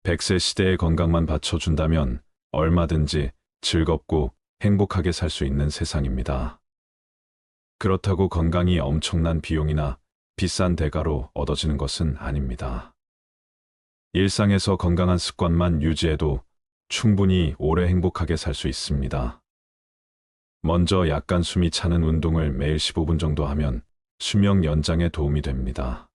100세 시대의 건강만 받쳐준다면 얼마든지 즐겁고 행복하게 살 수 있는 세상입니다. 그렇다고 건강이 엄청난 비용이나 비싼 대가로 얻어지는 것은 아닙니다. 일상에서 건강한 습관만 유지해도 충분히 오래 행복하게 살 수 있습니다. 먼저 약간 숨이 차는 운동을 매일 15분 정도 하면 수명 연장에 도움이 됩니다.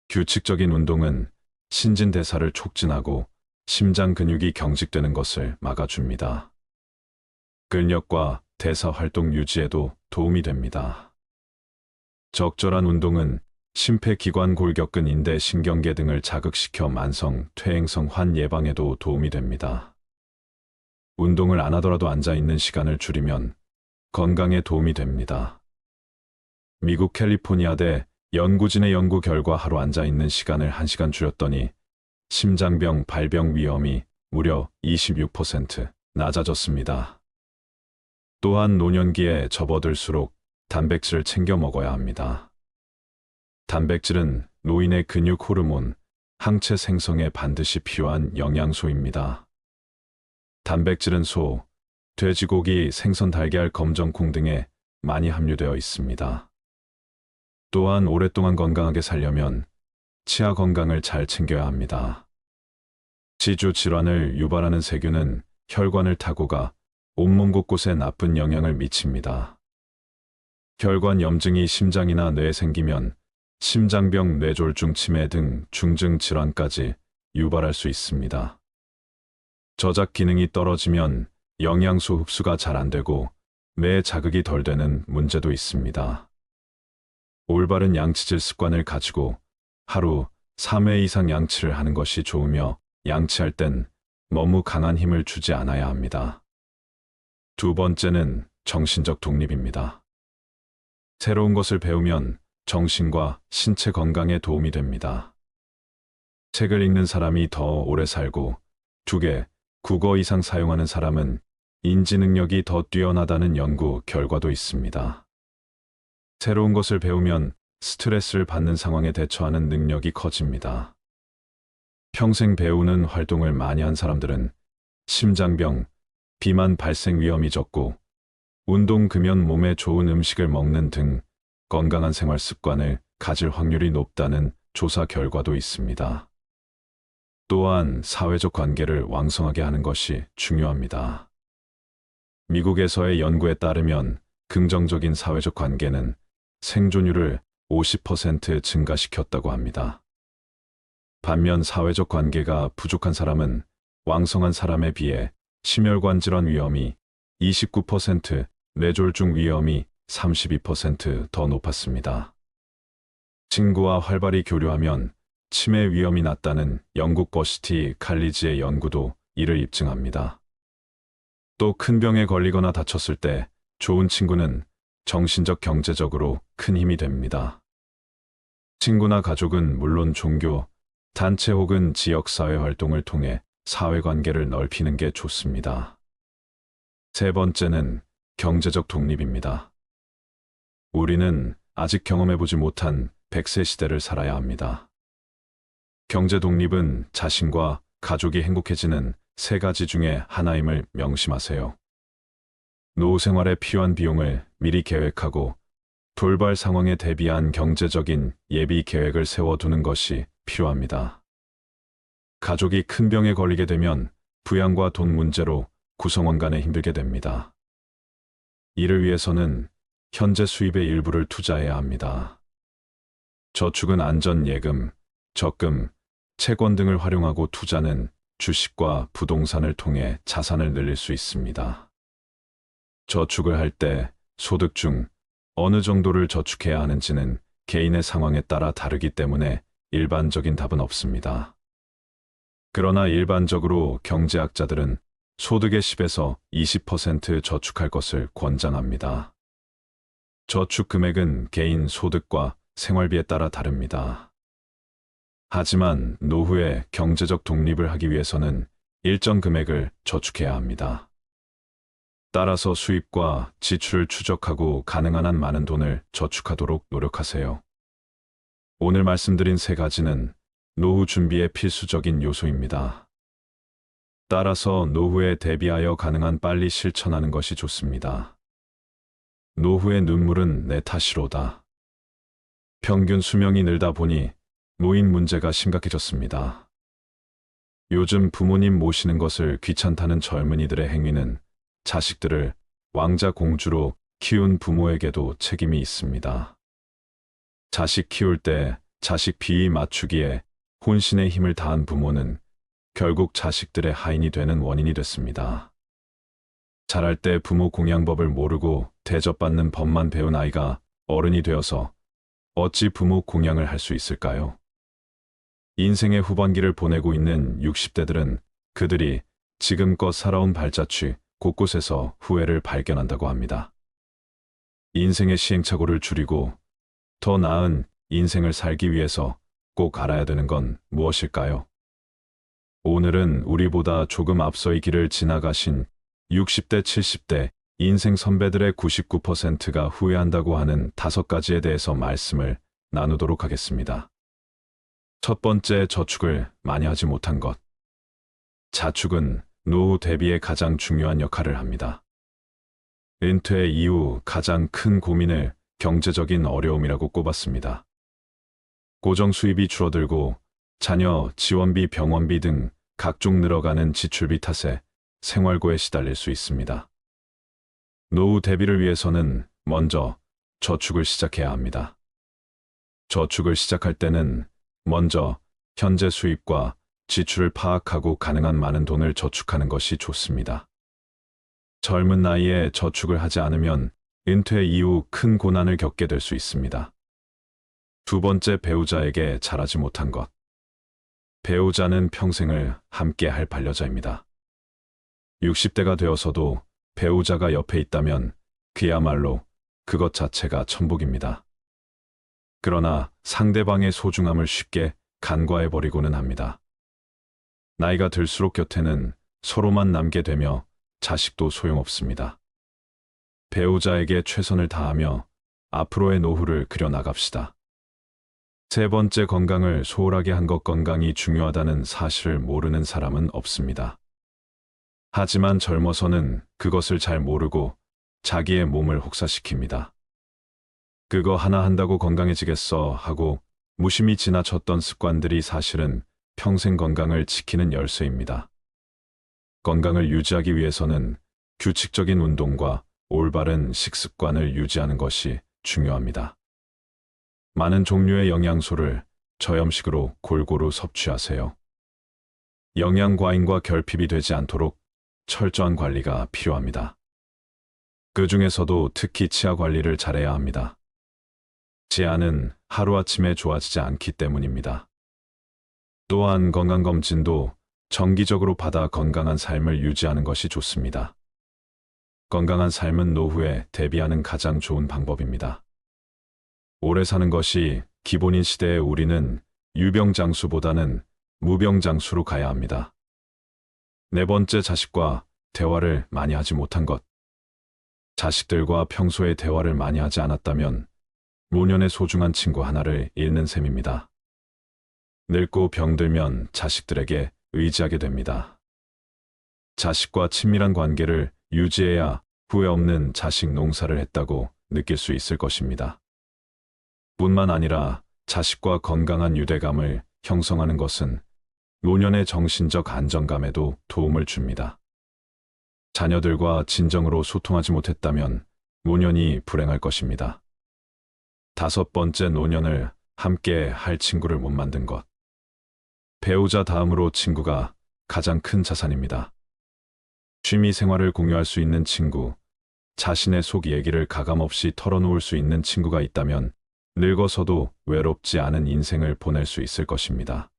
규칙적인 운동은 신진대사를 촉진하고 심장 근육이 경직되는 것을 막아줍니다. 근력과 대사 활동 유지에도 도움이 됩니다. 적절한 운동은 심폐기관 골격근 인대 신경계 등을 자극시켜 만성 퇴행성 환 예방에도 도움이 됩니다. 운동을 안 하더라도 앉아있는 시간을 줄이면 건강에 도움이 됩니다. 미국 캘리포니아대 연구진의 연구 결과 하루 앉아있는 시간을 1시간 줄였더니 심장병 발병 위험이 무려 26% 낮아졌습니다. 또한 노년기에 접어들수록 단백질을 챙겨 먹어야 합니다. 단백질은 노인의 근육 호르몬, 항체 생성에 반드시 필요한 영양소입니다. 단백질은 소, 돼지고기, 생선, 달걀, 검정콩 등에 많이 함유되어 있습니다. 또한 오랫동안 건강하게 살려면 치아 건강을 잘 챙겨야 합니다. 치주 질환을 유발하는 세균은 혈관을 타고 가 온몸 곳곳에 나쁜 영향을 미칩니다. 혈관 염증이 심장이나 뇌에 생기면 심장병, 뇌졸중, 치매 등 중증 질환까지 유발할 수 있습니다. 저작 기능이 떨어지면 영양소 흡수가 잘 안 되고 뇌에 자극이 덜 되는 문제도 있습니다. 올바른 양치질 습관을 가지고 하루 3회 이상 양치를 하는 것이 좋으며 양치할 땐 너무 강한 힘을 주지 않아야 합니다. 두 번째는 정신적 독립입니다. 새로운 것을 배우면 정신과 신체 건강에 도움이 됩니다. 책을 읽는 사람이 더 오래 살고 2개 국어 이상 사용하는 사람은 인지 능력이 더 뛰어나다는 연구 결과도 있습니다. 새로운 것을 배우면 스트레스를 받는 상황에 대처하는 능력이 커집니다. 평생 배우는 활동을 많이 한 사람들은 심장병, 비만 발생 위험이 적고 운동, 금연, 몸에 좋은 음식을 먹는 등 건강한 생활 습관을 가질 확률이 높다는 조사 결과도 있습니다. 또한 사회적 관계를 왕성하게 하는 것이 중요합니다. 미국에서의 연구에 따르면 긍정적인 사회적 관계는 생존율을 50% 증가시켰다고 합니다. 반면 사회적 관계가 부족한 사람은 왕성한 사람에 비해 심혈관 질환 위험이 29%, 뇌졸중 위험이 32% 더 높았습니다. 친구와 활발히 교류하면 치매 위험이 낮다는 영국 버시티 칼리지의 연구도 이를 입증합니다. 또 큰 병에 걸리거나 다쳤을 때 좋은 친구는 정신적 경제적으로 큰 힘이 됩니다. 친구나 가족은 물론 종교, 단체 혹은 지역사회 활동을 통해 사회관계를 넓히는 게 좋습니다. 세 번째는 경제적 독립입니다. 우리는 아직 경험해보지 못한 100세 시대를 살아야 합니다. 경제 독립은 자신과 가족이 행복해지는 세 가지 중에 하나임을 명심하세요. 노후 생활에 필요한 비용을 미리 계획하고 돌발 상황에 대비한 경제적인 예비 계획을 세워두는 것이 필요합니다. 가족이 큰 병에 걸리게 되면 부양과 돈 문제로 구성원 간에 힘들게 됩니다. 이를 위해서는 현재 수입의 일부를 투자해야 합니다. 저축은 안전 예금, 적금, 채권 등을 활용하고 투자는 주식과 부동산을 통해 자산을 늘릴 수 있습니다. 저축을 할 때 소득 중 어느 정도를 저축해야 하는지는 개인의 상황에 따라 다르기 때문에 일반적인 답은 없습니다. 그러나 일반적으로 경제학자들은 소득의 10에서 20% 저축할 것을 권장합니다. 저축 금액은 개인 소득과 생활비에 따라 다릅니다. 하지만 노후에 경제적 독립을 하기 위해서는 일정 금액을 저축해야 합니다. 따라서 수입과 지출을 추적하고 가능한 한 많은 돈을 저축하도록 노력하세요. 오늘 말씀드린 세 가지는 노후 준비의 필수적인 요소입니다. 따라서 노후에 대비하여 가능한 빨리 실천하는 것이 좋습니다. 노후의 눈물은 내 탓이로다. 평균 수명이 늘다 보니 노인 문제가 심각해졌습니다. 요즘 부모님 모시는 것을 귀찮다는 젊은이들의 행위는 자식들을 왕자 공주로 키운 부모에게도 책임이 있습니다. 자식 키울 때 자식 비위 맞추기에 혼신의 힘을 다한 부모는 결국 자식들의 하인이 되는 원인이 됐습니다. 자랄 때 부모 공양법을 모르고 대접받는 법만 배운 아이가 어른이 되어서 어찌 부모 공양을 할 수 있을까요? 인생의 후반기를 보내고 있는 60대들은 그들이 지금껏 살아온 발자취 곳곳에서 후회를 발견한다고 합니다. 인생의 시행착오를 줄이고 더 나은 인생을 살기 위해서 꼭 알아야 되는 건 무엇일까요? 오늘은 우리보다 조금 앞서 이 길을 지나가신 60대, 70대 인생 선배들의 99%가 후회한다고 하는 5가지에 대해서 말씀을 나누도록 하겠습니다. 첫 번째, 저축을 많이 하지 못한 것. 자축은 노후 대비에 가장 중요한 역할을 합니다. 은퇴 이후 가장 큰 고민을 경제적인 어려움이라고 꼽았습니다. 고정 수입이 줄어들고 자녀 지원비, 병원비 등 각종 늘어가는 지출비 탓에 생활고에 시달릴 수 있습니다. 노후 대비를 위해서는 먼저 저축을 시작해야 합니다. 저축을 시작할 때는 먼저 현재 수입과 지출을 파악하고 가능한 많은 돈을 저축하는 것이 좋습니다. 젊은 나이에 저축을 하지 않으면 은퇴 이후 큰 고난을 겪게 될 수 있습니다. 두 번째, 배우자에게 잘하지 못한 것. 배우자는 평생을 함께 할 반려자입니다. 60대가 되어서도 배우자가 옆에 있다면 그야말로 그것 자체가 천복입니다. 그러나 상대방의 소중함을 쉽게 간과해버리고는 합니다. 나이가 들수록 곁에는 서로만 남게 되며 자식도 소용없습니다. 배우자에게 최선을 다하며 앞으로의 노후를 그려나갑시다. 세 번째, 건강을 소홀하게 한 것. 건강이 중요하다는 사실을 모르는 사람은 없습니다. 하지만 젊어서는 그것을 잘 모르고 자기의 몸을 혹사시킵니다. 그거 하나 한다고 건강해지겠어 하고 무심히 지나쳤던 습관들이 사실은 평생 건강을 지키는 열쇠입니다. 건강을 유지하기 위해서는 규칙적인 운동과 올바른 식습관을 유지하는 것이 중요합니다. 많은 종류의 영양소를 저염식으로 골고루 섭취하세요. 영양 과잉과 결핍이 되지 않도록 철저한 관리가 필요합니다. 그 중에서도 특히 치아 관리를 잘해야 합니다. 제 안은 하루아침에 좋아지지 않기 때문입니다. 또한 건강검진도 정기적으로 받아 건강한 삶을 유지하는 것이 좋습니다. 건강한 삶은 노후에 대비하는 가장 좋은 방법입니다. 오래 사는 것이 기본인 시대에 우리는 유병장수보다는 무병장수로 가야 합니다. 네 번째, 자식과 대화를 많이 하지 못한 것. 자식들과 평소에 대화를 많이 하지 않았다면 노년의 소중한 친구 하나를 잃는 셈입니다. 늙고 병들면 자식들에게 의지하게 됩니다. 자식과 친밀한 관계를 유지해야 후회 없는 자식 농사를 했다고 느낄 수 있을 것입니다. 뿐만 아니라 자식과 건강한 유대감을 형성하는 것은 노년의 정신적 안정감에도 도움을 줍니다. 자녀들과 진정으로 소통하지 못했다면 노년이 불행할 것입니다. 다섯 번째, 노년을 함께 할 친구를 못 만든 것. 배우자 다음으로 친구가 가장 큰 자산입니다. 취미 생활을 공유할 수 있는 친구, 자신의 속 얘기를 가감없이 털어놓을 수 있는 친구가 있다면 늙어서도 외롭지 않은 인생을 보낼 수 있을 것입니다.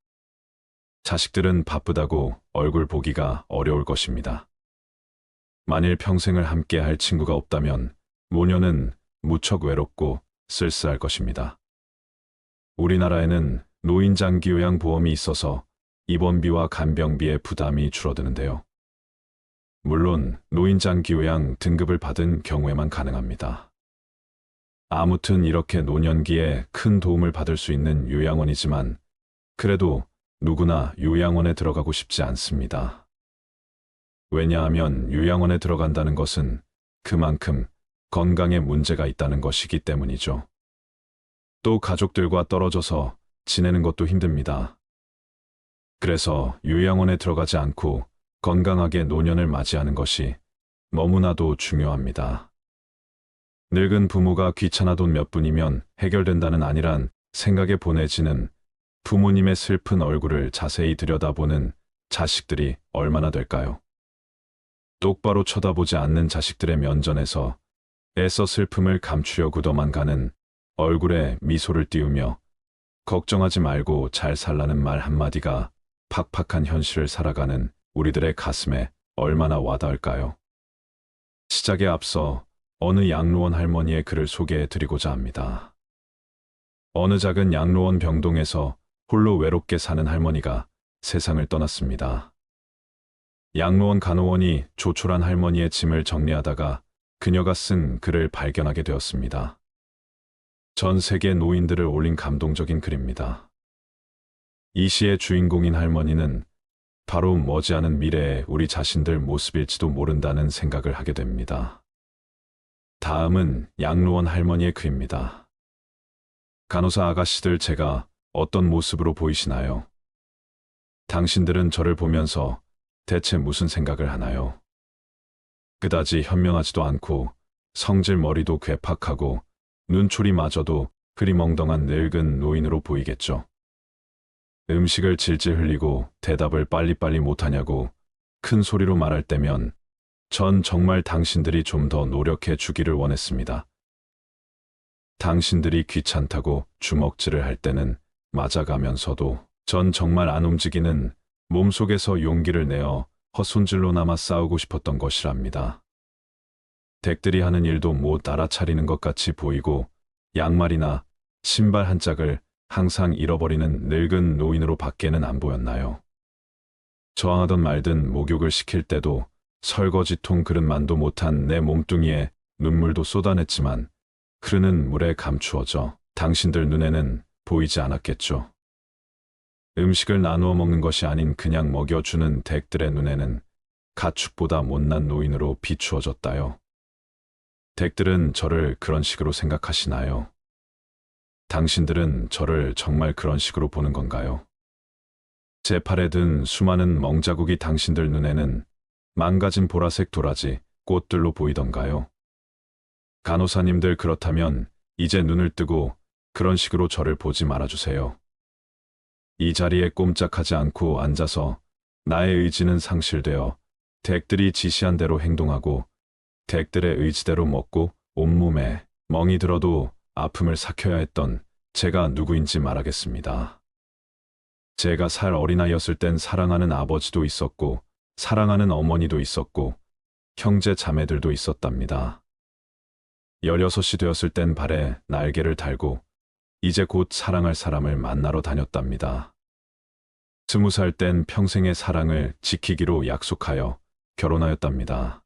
자식들은 바쁘다고 얼굴 보기가 어려울 것입니다. 만일 평생을 함께 할 친구가 없다면 노년은 무척 외롭고 쓸쓸할 것입니다. 우리나라에는 노인장기요양보험이 있어서 입원비와 간병비의 부담이 줄어드는데요. 물론 노인장기요양 등급을 받은 경우에만 가능합니다. 아무튼 이렇게 노년기에 큰 도움을 받을 수 있는 요양원이지만 그래도 누구나 요양원에 들어가고 싶지 않습니다. 왜냐하면 요양원에 들어간다는 것은 그만큼 건강에 문제가 있다는 것이기 때문이죠. 또 가족들과 떨어져서 지내는 것도 힘듭니다. 그래서 요양원에 들어가지 않고 건강하게 노년을 맞이하는 것이 너무나도 중요합니다. 늙은 부모가 귀찮아 돈 몇 푼이면 해결된다는 아니란 생각에 보내지는 부모님의 슬픈 얼굴을 자세히 들여다보는 자식들이 얼마나 될까요? 똑바로 쳐다보지 않는 자식들의 면전에서 애써 슬픔을 감추려고 도망가는 얼굴에 미소를 띄우며 걱정하지 말고 잘 살라는 말 한마디가 팍팍한 현실을 살아가는 우리들의 가슴에 얼마나 와닿을까요? 시작에 앞서 어느 양로원 할머니의 글을 소개해 드리고자 합니다. 어느 작은 양로원 병동에서 홀로 외롭게 사는 할머니가 세상을 떠났습니다. 양로원 간호원이 조촐한 할머니의 짐을 정리하다가 그녀가 쓴 글을 발견하게 되었습니다. 전 세계 노인들을 올린 감동적인 글입니다. 이 시의 주인공인 할머니는 바로 머지않은 미래의 우리 자신들 모습일지도 모른다는 생각을 하게 됩니다. 다음은 양로원 할머니의 글입니다. 간호사 아가씨들, 제가 어떤 모습으로 보이시나요? 당신들은 저를 보면서 대체 무슨 생각을 하나요? 그다지 현명하지도 않고 성질 머리도 괴팍하고 눈초리마저도 흐리멍덩한 늙은 노인으로 보이겠죠. 음식을 질질 흘리고 대답을 빨리빨리 못하냐고 큰 소리로 말할 때면 전 정말 당신들이 좀 더 노력해 주기를 원했습니다. 당신들이 귀찮다고 주먹질을 할 때는 맞아가면서도 전 정말 안 움직이는 몸속에서 용기를 내어 헛손질로나마 싸우고 싶었던 것이랍니다. 댁들이 하는 일도 못 알아차리는 것 같이 보이고 양말이나 신발 한 짝을 항상 잃어버리는 늙은 노인으로 밖에는 안 보였나요? 저항하던 말든 목욕을 시킬 때도 설거지통 그릇만도 못한 내 몸뚱이에 눈물도 쏟아냈지만 흐르는 물에 감추어져 당신들 눈에는 보이지 않았겠죠. 음식을 나누어 먹는 것이 아닌 그냥 먹여주는 댁들의 눈에는 가축보다 못난 노인으로 비추어졌다요. 댁들은 저를 그런 식으로 생각하시나요? 당신들은 저를 정말 그런 식으로 보는 건가요? 제 팔에 든 수많은 멍자국이 당신들 눈에는 망가진 보라색 도라지, 꽃들로 보이던가요? 간호사님들, 그렇다면 이제 눈을 뜨고 그런 식으로 저를 보지 말아주세요. 이 자리에 꼼짝하지 않고 앉아서 나의 의지는 상실되어 댁들이 지시한 대로 행동하고 댁들의 의지대로 먹고 온몸에 멍이 들어도 아픔을 삭혀야 했던 제가 누구인지 말하겠습니다. 제가 살 어린아이였을 땐 사랑하는 아버지도 있었고, 사랑하는 어머니도 있었고, 형제 자매들도 있었답니다. 16이 되었을 땐 발에 날개를 달고, 이제 곧 사랑할 사람을 만나러 다녔답니다. 20살 땐 평생의 사랑을 지키기로 약속하여 결혼하였답니다.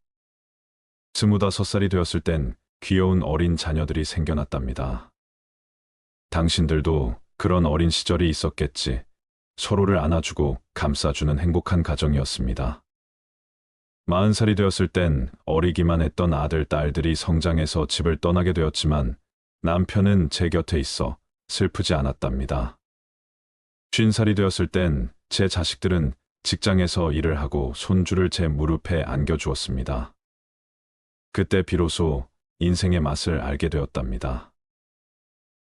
25살이 되었을 땐 귀여운 어린 자녀들이 생겨났답니다. 당신들도 그런 어린 시절이 있었겠지. 서로를 안아주고 감싸주는 행복한 가정이었습니다. 40살이 되었을 땐 어리기만 했던 아들, 딸들이 성장해서 집을 떠나게 되었지만 남편은 제 곁에 있어 슬프지 않았답니다. 50살이 되었을 땐 제 자식들은 직장에서 일을 하고 손주를 제 무릎에 안겨주었습니다. 그때 비로소 인생의 맛을 알게 되었답니다.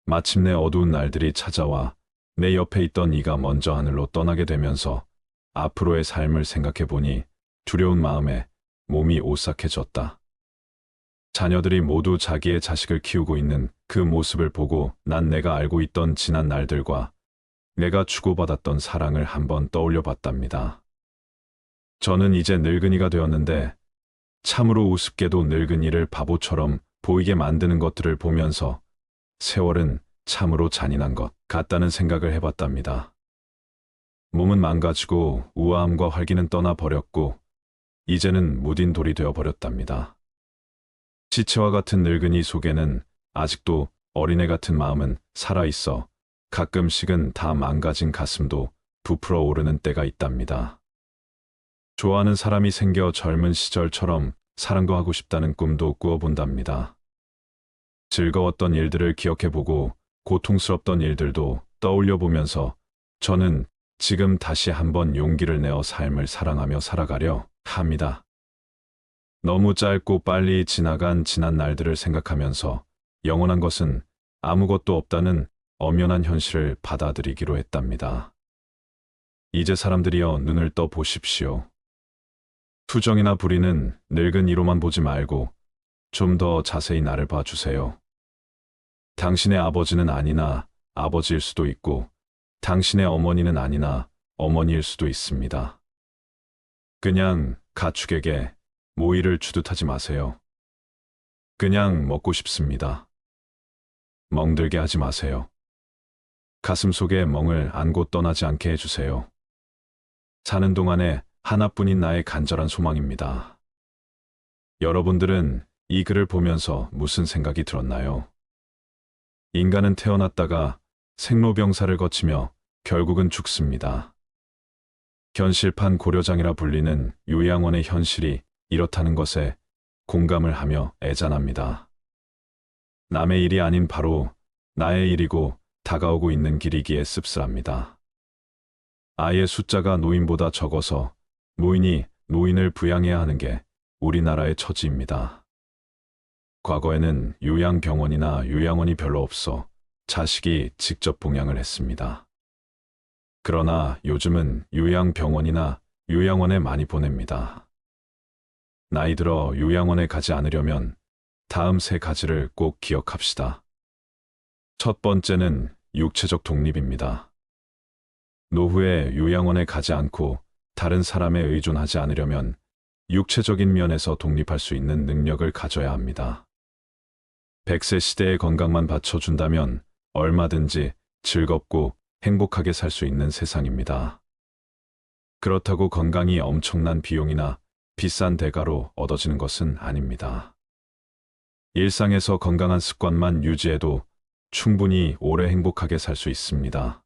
마침내 어두운 날들이 찾아와 내 옆에 있던 이가 먼저 하늘로 떠나게 되면서 앞으로의 삶을 생각해 보니 두려운 마음에 몸이 오싹해졌다. 자녀들이 모두 자기의 자식을 키우고 있는 그 모습을 보고 난 내가 알고 있던 지난 날들과 내가 주고받았던 사랑을 한번 떠올려 봤답니다. 저는 이제 늙은이가 되었는데 참으로 우습게도 늙은이를 바보처럼 보이게 만드는 것들을 보면서 세월은 참으로 잔인한 것 같다는 생각을 해봤답니다. 몸은 망가지고 우아함과 활기는 떠나버렸고 이제는 무딘 돌이 되어버렸답니다. 시체와 같은 늙은이 속에는 아직도 어린애 같은 마음은 살아있어 가끔씩은 다 망가진 가슴도 부풀어 오르는 때가 있답니다. 좋아하는 사람이 생겨 젊은 시절처럼 사랑도 하고 싶다는 꿈도 꾸어본답니다. 즐거웠던 일들을 기억해보고 고통스럽던 일들도 떠올려보면서 저는 지금 다시 한번 용기를 내어 삶을 사랑하며 살아가려 합니다. 너무 짧고 빨리 지나간 지난 날들을 생각하면서 영원한 것은 아무것도 없다는 엄연한 현실을 받아들이기로 했답니다. 이제 사람들이여 눈을 떠 보십시오. 투정이나 불의는 늙은 이로만 보지 말고 좀 더 자세히 나를 봐주세요. 당신의 아버지는 아니나 아버지일 수도 있고 당신의 어머니는 아니나 어머니일 수도 있습니다. 그냥 가축에게 모이를 주듯하지 마세요. 그냥 먹고 싶습니다. 멍들게 하지 마세요. 가슴 속에 멍을 안고 떠나지 않게 해주세요. 사는 동안에 하나뿐인 나의 간절한 소망입니다. 여러분들은 이 글을 보면서 무슨 생각이 들었나요? 인간은 태어났다가 생로병사를 거치며 결국은 죽습니다. 현실판 고려장이라 불리는 요양원의 현실이 이렇다는 것에 공감을 하며 애잔합니다. 남의 일이 아닌 바로 나의 일이고 다가오고 있는 길이기에 씁쓸합니다. 아이의 숫자가 노인보다 적어서 노인이 노인을 부양해야 하는 게 우리나라의 처지입니다. 과거에는 요양병원이나 요양원이 별로 없어 자식이 직접 봉양을 했습니다. 그러나 요즘은 요양병원이나 요양원에 많이 보냅니다. 나이 들어 요양원에 가지 않으려면 다음 세 가지를 꼭 기억합시다. 첫 번째는 육체적 독립입니다. 노후에 요양원에 가지 않고 다른 사람에 의존하지 않으려면 육체적인 면에서 독립할 수 있는 능력을 가져야 합니다. 100세 시대의 건강만 받쳐준다면 얼마든지 즐겁고 행복하게 살 수 있는 세상입니다. 그렇다고 건강이 엄청난 비용이나 비싼 대가로 얻어지는 것은 아닙니다. 일상에서 건강한 습관만 유지해도 충분히 오래 행복하게 살 수 있습니다.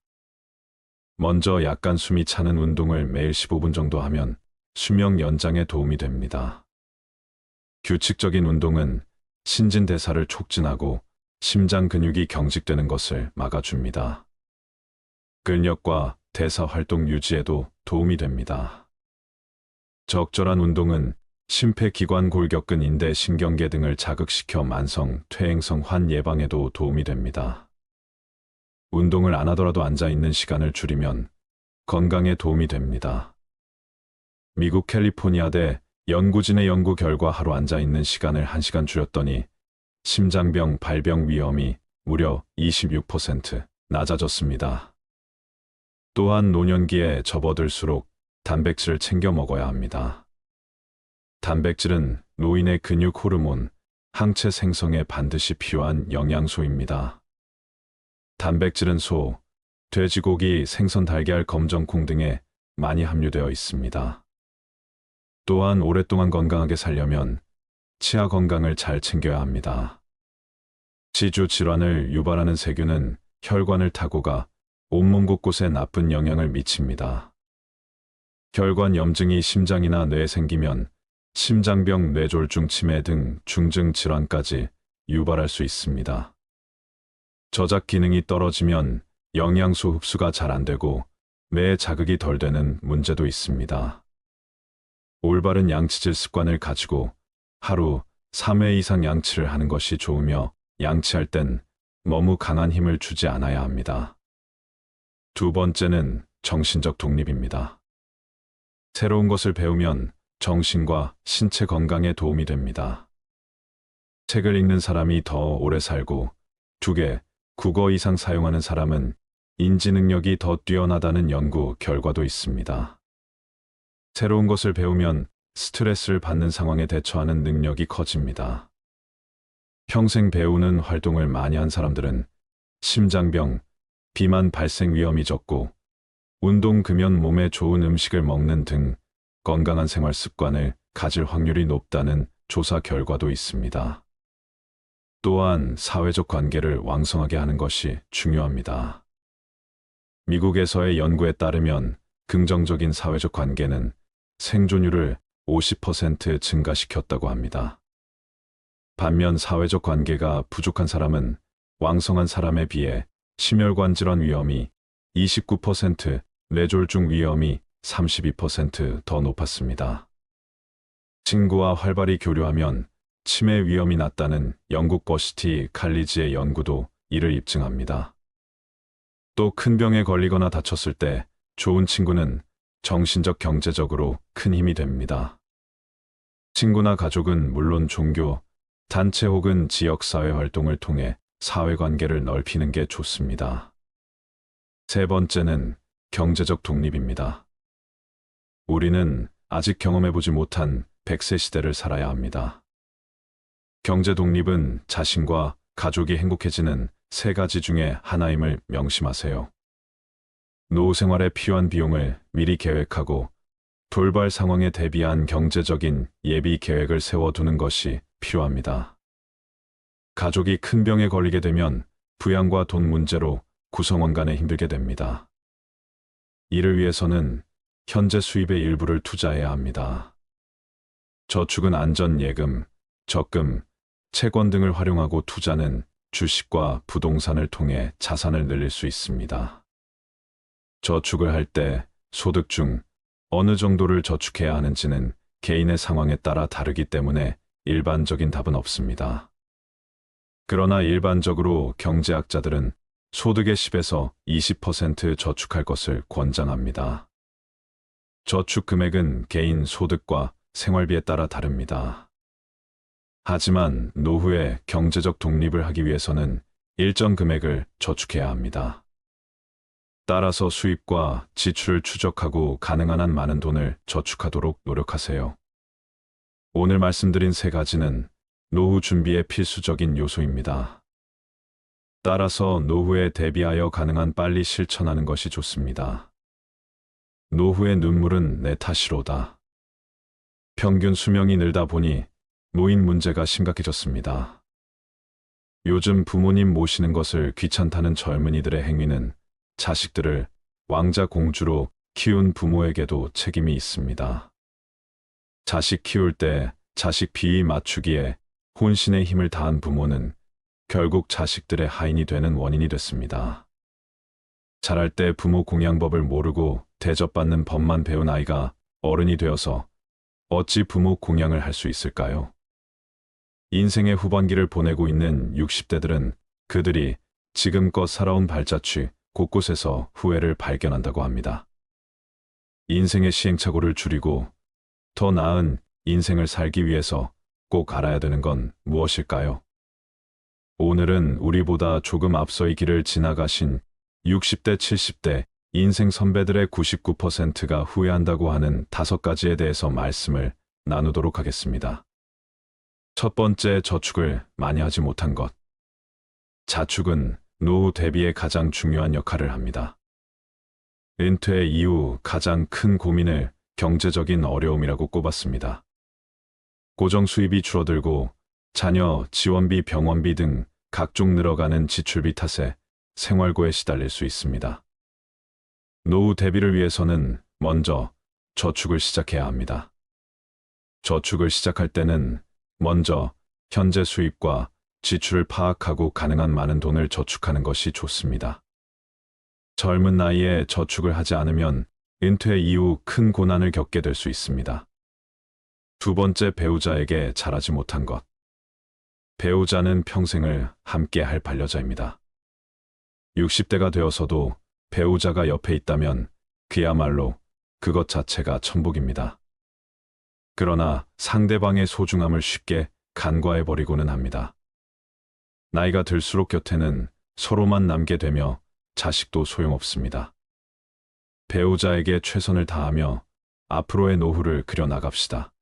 먼저 약간 숨이 차는 운동을 매일 15분 정도 하면 수명 연장에 도움이 됩니다. 규칙적인 운동은 신진대사를 촉진하고 심장 근육이 경직되는 것을 막아줍니다. 근력과 대사 활동 유지에도 도움이 됩니다. 적절한 운동은 심폐기관 골격근 인대 신경계 등을 자극시켜 만성 퇴행성 환 예방에도 도움이 됩니다. 운동을 안 하더라도 앉아있는 시간을 줄이면 건강에 도움이 됩니다. 미국 캘리포니아대 연구진의 연구 결과 하루 앉아있는 시간을 1시간 줄였더니 심장병 발병 위험이 무려 26% 낮아졌습니다. 또한 노년기에 접어들수록 단백질을 챙겨 먹어야 합니다. 단백질은 노인의 근육 호르몬, 항체 생성에 반드시 필요한 영양소입니다. 단백질은 소, 돼지고기, 생선, 달걀, 검정콩 등에 많이 함유되어 있습니다. 또한 오랫동안 건강하게 살려면 치아 건강을 잘 챙겨야 합니다. 치주 질환을 유발하는 세균은 혈관을 타고 가 온몸 곳곳에 나쁜 영향을 미칩니다. 혈관 염증이 심장이나 뇌에 생기면 심장병, 뇌졸중, 치매 등 중증 질환까지 유발할 수 있습니다. 저작 기능이 떨어지면 영양소 흡수가 잘 안 되고 뇌에 자극이 덜 되는 문제도 있습니다. 올바른 양치질 습관을 가지고 하루 3회 이상 양치를 하는 것이 좋으며 양치할 땐 너무 강한 힘을 주지 않아야 합니다. 두 번째는 정신적 독립입니다. 새로운 것을 배우면 정신과 신체 건강에 도움이 됩니다. 책을 읽는 사람이 더 오래 살고 2개, 국어 이상 사용하는 사람은 인지 능력이 더 뛰어나다는 연구 결과도 있습니다. 새로운 것을 배우면 스트레스를 받는 상황에 대처하는 능력이 커집니다. 평생 배우는 활동을 많이 한 사람들은 심장병, 비만 발생 위험이 적고 운동, 금연, 몸에 좋은 음식을 먹는 등 건강한 생활 습관을 가질 확률이 높다는 조사 결과도 있습니다. 또한 사회적 관계를 왕성하게 하는 것이 중요합니다. 미국에서의 연구에 따르면 긍정적인 사회적 관계는 생존율을 50% 증가시켰다고 합니다. 반면 사회적 관계가 부족한 사람은 왕성한 사람에 비해 심혈관 질환 위험이 29%, 뇌졸중 위험이 32% 높았습니다. 친구와 활발히 교류하면 치매 위험이 낮다는 영국 버시티 칼리지의 연구도 이를 입증합니다. 또 큰 병에 걸리거나 다쳤을 때 좋은 친구는 정신적, 경제적으로 큰 힘이 됩니다. 친구나 가족은 물론 종교, 단체 혹은 지역사회 활동을 통해 사회관계를 넓히는 게 좋습니다. 세 번째는 경제적 독립입니다. 우리는 아직 경험해보지 못한 100세 시대를 살아야 합니다. 경제 독립은 자신과 가족이 행복해지는 3가지 중에 하나임을 명심하세요. 노후 생활에 필요한 비용을 미리 계획하고 돌발 상황에 대비한 경제적인 예비 계획을 세워두는 것이 필요합니다. 가족이 큰 병에 걸리게 되면 부양과 돈 문제로 구성원 간에 힘들게 됩니다. 이를 위해서는 현재 수입의 일부를 투자해야 합니다. 저축은 안전 예금, 적금, 채권 등을 활용하고 투자는 주식과 부동산을 통해 자산을 늘릴 수 있습니다. 저축을 할 때 소득 중 어느 정도를 저축해야 하는지는 개인의 상황에 따라 다르기 때문에 일반적인 답은 없습니다. 그러나 일반적으로 경제학자들은 소득의 10에서 20% 저축할 것을 권장합니다. 저축 금액은 개인 소득과 생활비에 따라 다릅니다. 하지만 노후에 경제적 독립을 하기 위해서는 일정 금액을 저축해야 합니다. 따라서 수입과 지출을 추적하고 가능한 한 많은 돈을 저축하도록 노력하세요. 오늘 말씀드린 3가지는 노후 준비의 필수적인 요소입니다. 따라서 노후에 대비하여 가능한 빨리 실천하는 것이 좋습니다. 노후의 눈물은 내 탓이로다. 평균 수명이 늘다 보니 노인 문제가 심각해졌습니다. 요즘 부모님 모시는 것을 귀찮다는 젊은이들의 행위는 자식들을 왕자 공주로 키운 부모에게도 책임이 있습니다. 자식 키울 때 자식 비위 맞추기에 혼신의 힘을 다한 부모는 결국 자식들의 하인이 되는 원인이 됐습니다. 자랄 때 부모 공양법을 모르고 대접받는 법만 배운 아이가 어른이 되어서 어찌 부모 공양을 할 수 있을까요? 인생의 후반기를 보내고 있는 60대들은 그들이 지금껏 살아온 발자취 곳곳에서 후회를 발견한다고 합니다. 인생의 시행착오를 줄이고 더 나은 인생을 살기 위해서 꼭 알아야 되는 건 무엇일까요? 오늘은 우리보다 조금 앞서 이 길을 지나가신 60대, 70대 인생 선배들의 99%가 후회한다고 하는 5가지에 대해서 말씀을 나누도록 하겠습니다. 첫 번째, 저축을 많이 하지 못한 것. 자축은 노후 대비에 가장 중요한 역할을 합니다. 은퇴 이후 가장 큰 고민을 경제적인 어려움이라고 꼽았습니다. 고정 수입이 줄어들고 자녀 지원비, 병원비 등 각종 늘어가는 지출비 탓에 생활고에 시달릴 수 있습니다. 노후 대비를 위해서는 먼저 저축을 시작해야 합니다. 저축을 시작할 때는 먼저 현재 수입과 지출을 파악하고 가능한 많은 돈을 저축하는 것이 좋습니다. 젊은 나이에 저축을 하지 않으면 은퇴 이후 큰 고난을 겪게 될 수 있습니다. 두 번째, 배우자에게 잘하지 못한 것. 배우자는 평생을 함께 할 반려자입니다. 60대가 되어서도 배우자가 옆에 있다면 그야말로 그것 자체가 천복입니다. 그러나 상대방의 소중함을 쉽게 간과해버리고는 합니다. 나이가 들수록 곁에는 서로만 남게 되며 자식도 소용없습니다. 배우자에게 최선을 다하며 앞으로의 노후를 그려나갑시다.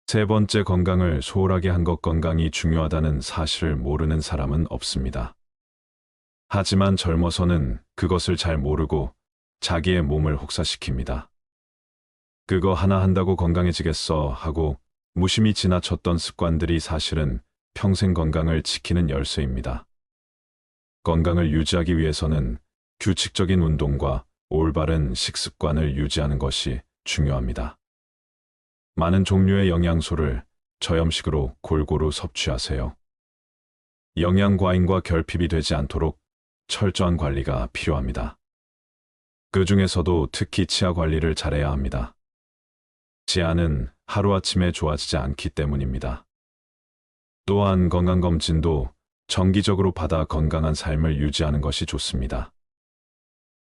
세 번째, 건강을 소홀하게 한 것. 건강이 중요하다는 사실을 모르는 사람은 없습니다. 하지만 젊어서는 그것을 잘 모르고 자기의 몸을 혹사시킵니다. 그거 하나 한다고 건강해지겠어 하고 무심히 지나쳤던 습관들이 사실은 평생 건강을 지키는 열쇠입니다. 건강을 유지하기 위해서는 규칙적인 운동과 올바른 식습관을 유지하는 것이 중요합니다. 많은 종류의 영양소를 저염식으로 골고루 섭취하세요. 영양 과잉과 결핍이 되지 않도록 철저한 관리가 필요합니다. 그 중에서도 특히 치아 관리를 잘해야 합니다. 치아는 하루아침에 좋아지지 않기 때문입니다. 또한 건강검진도 정기적으로 받아 건강한 삶을 유지하는 것이 좋습니다.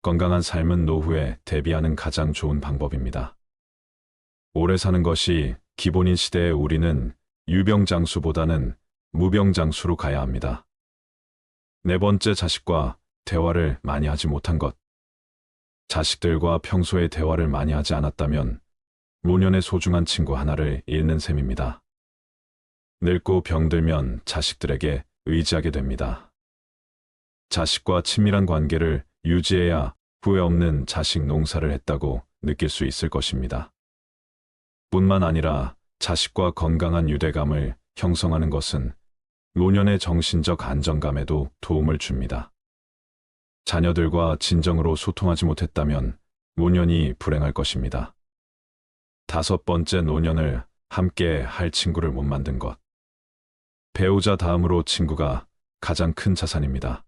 건강한 삶은 노후에 대비하는 가장 좋은 방법입니다. 오래 사는 것이 기본인 시대에 우리는 유병장수보다는 무병장수로 가야 합니다. 네 번째, 자식과 대화를 많이 하지 못한 것. 자식들과 평소에 대화를 많이 하지 않았다면 노년의 소중한 친구 하나를 잃는 셈입니다. 늙고 병들면 자식들에게 의지하게 됩니다. 자식과 친밀한 관계를 유지해야 후회 없는 자식 농사를 했다고 느낄 수 있을 것입니다. 뿐만 아니라 자식과 건강한 유대감을 형성하는 것은 노년의 정신적 안정감에도 도움을 줍니다. 자녀들과 진정으로 소통하지 못했다면 노년이 불행할 것입니다. 다섯 번째, 노년을 함께 할 친구를 못 만든 것. 배우자 다음으로 친구가 가장 큰 자산입니다.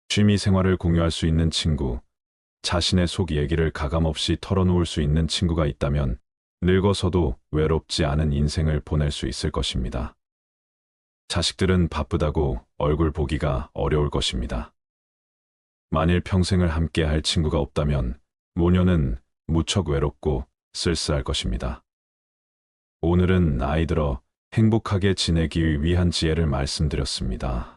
취미 생활을 공유할 수 있는 친구, 자신의 속 얘기를 가감없이 털어놓을 수 있는 친구가 있다면 늙어서도 외롭지 않은 인생을 보낼 수 있을 것입니다. 자식들은 바쁘다고 얼굴 보기가 어려울 것입니다. 만일 평생을 함께 할 친구가 없다면 노년은 무척 외롭고 쓸쓸할 것입니다. 오늘은 나이 들어 행복하게 지내기 위한 지혜를 말씀드렸습니다.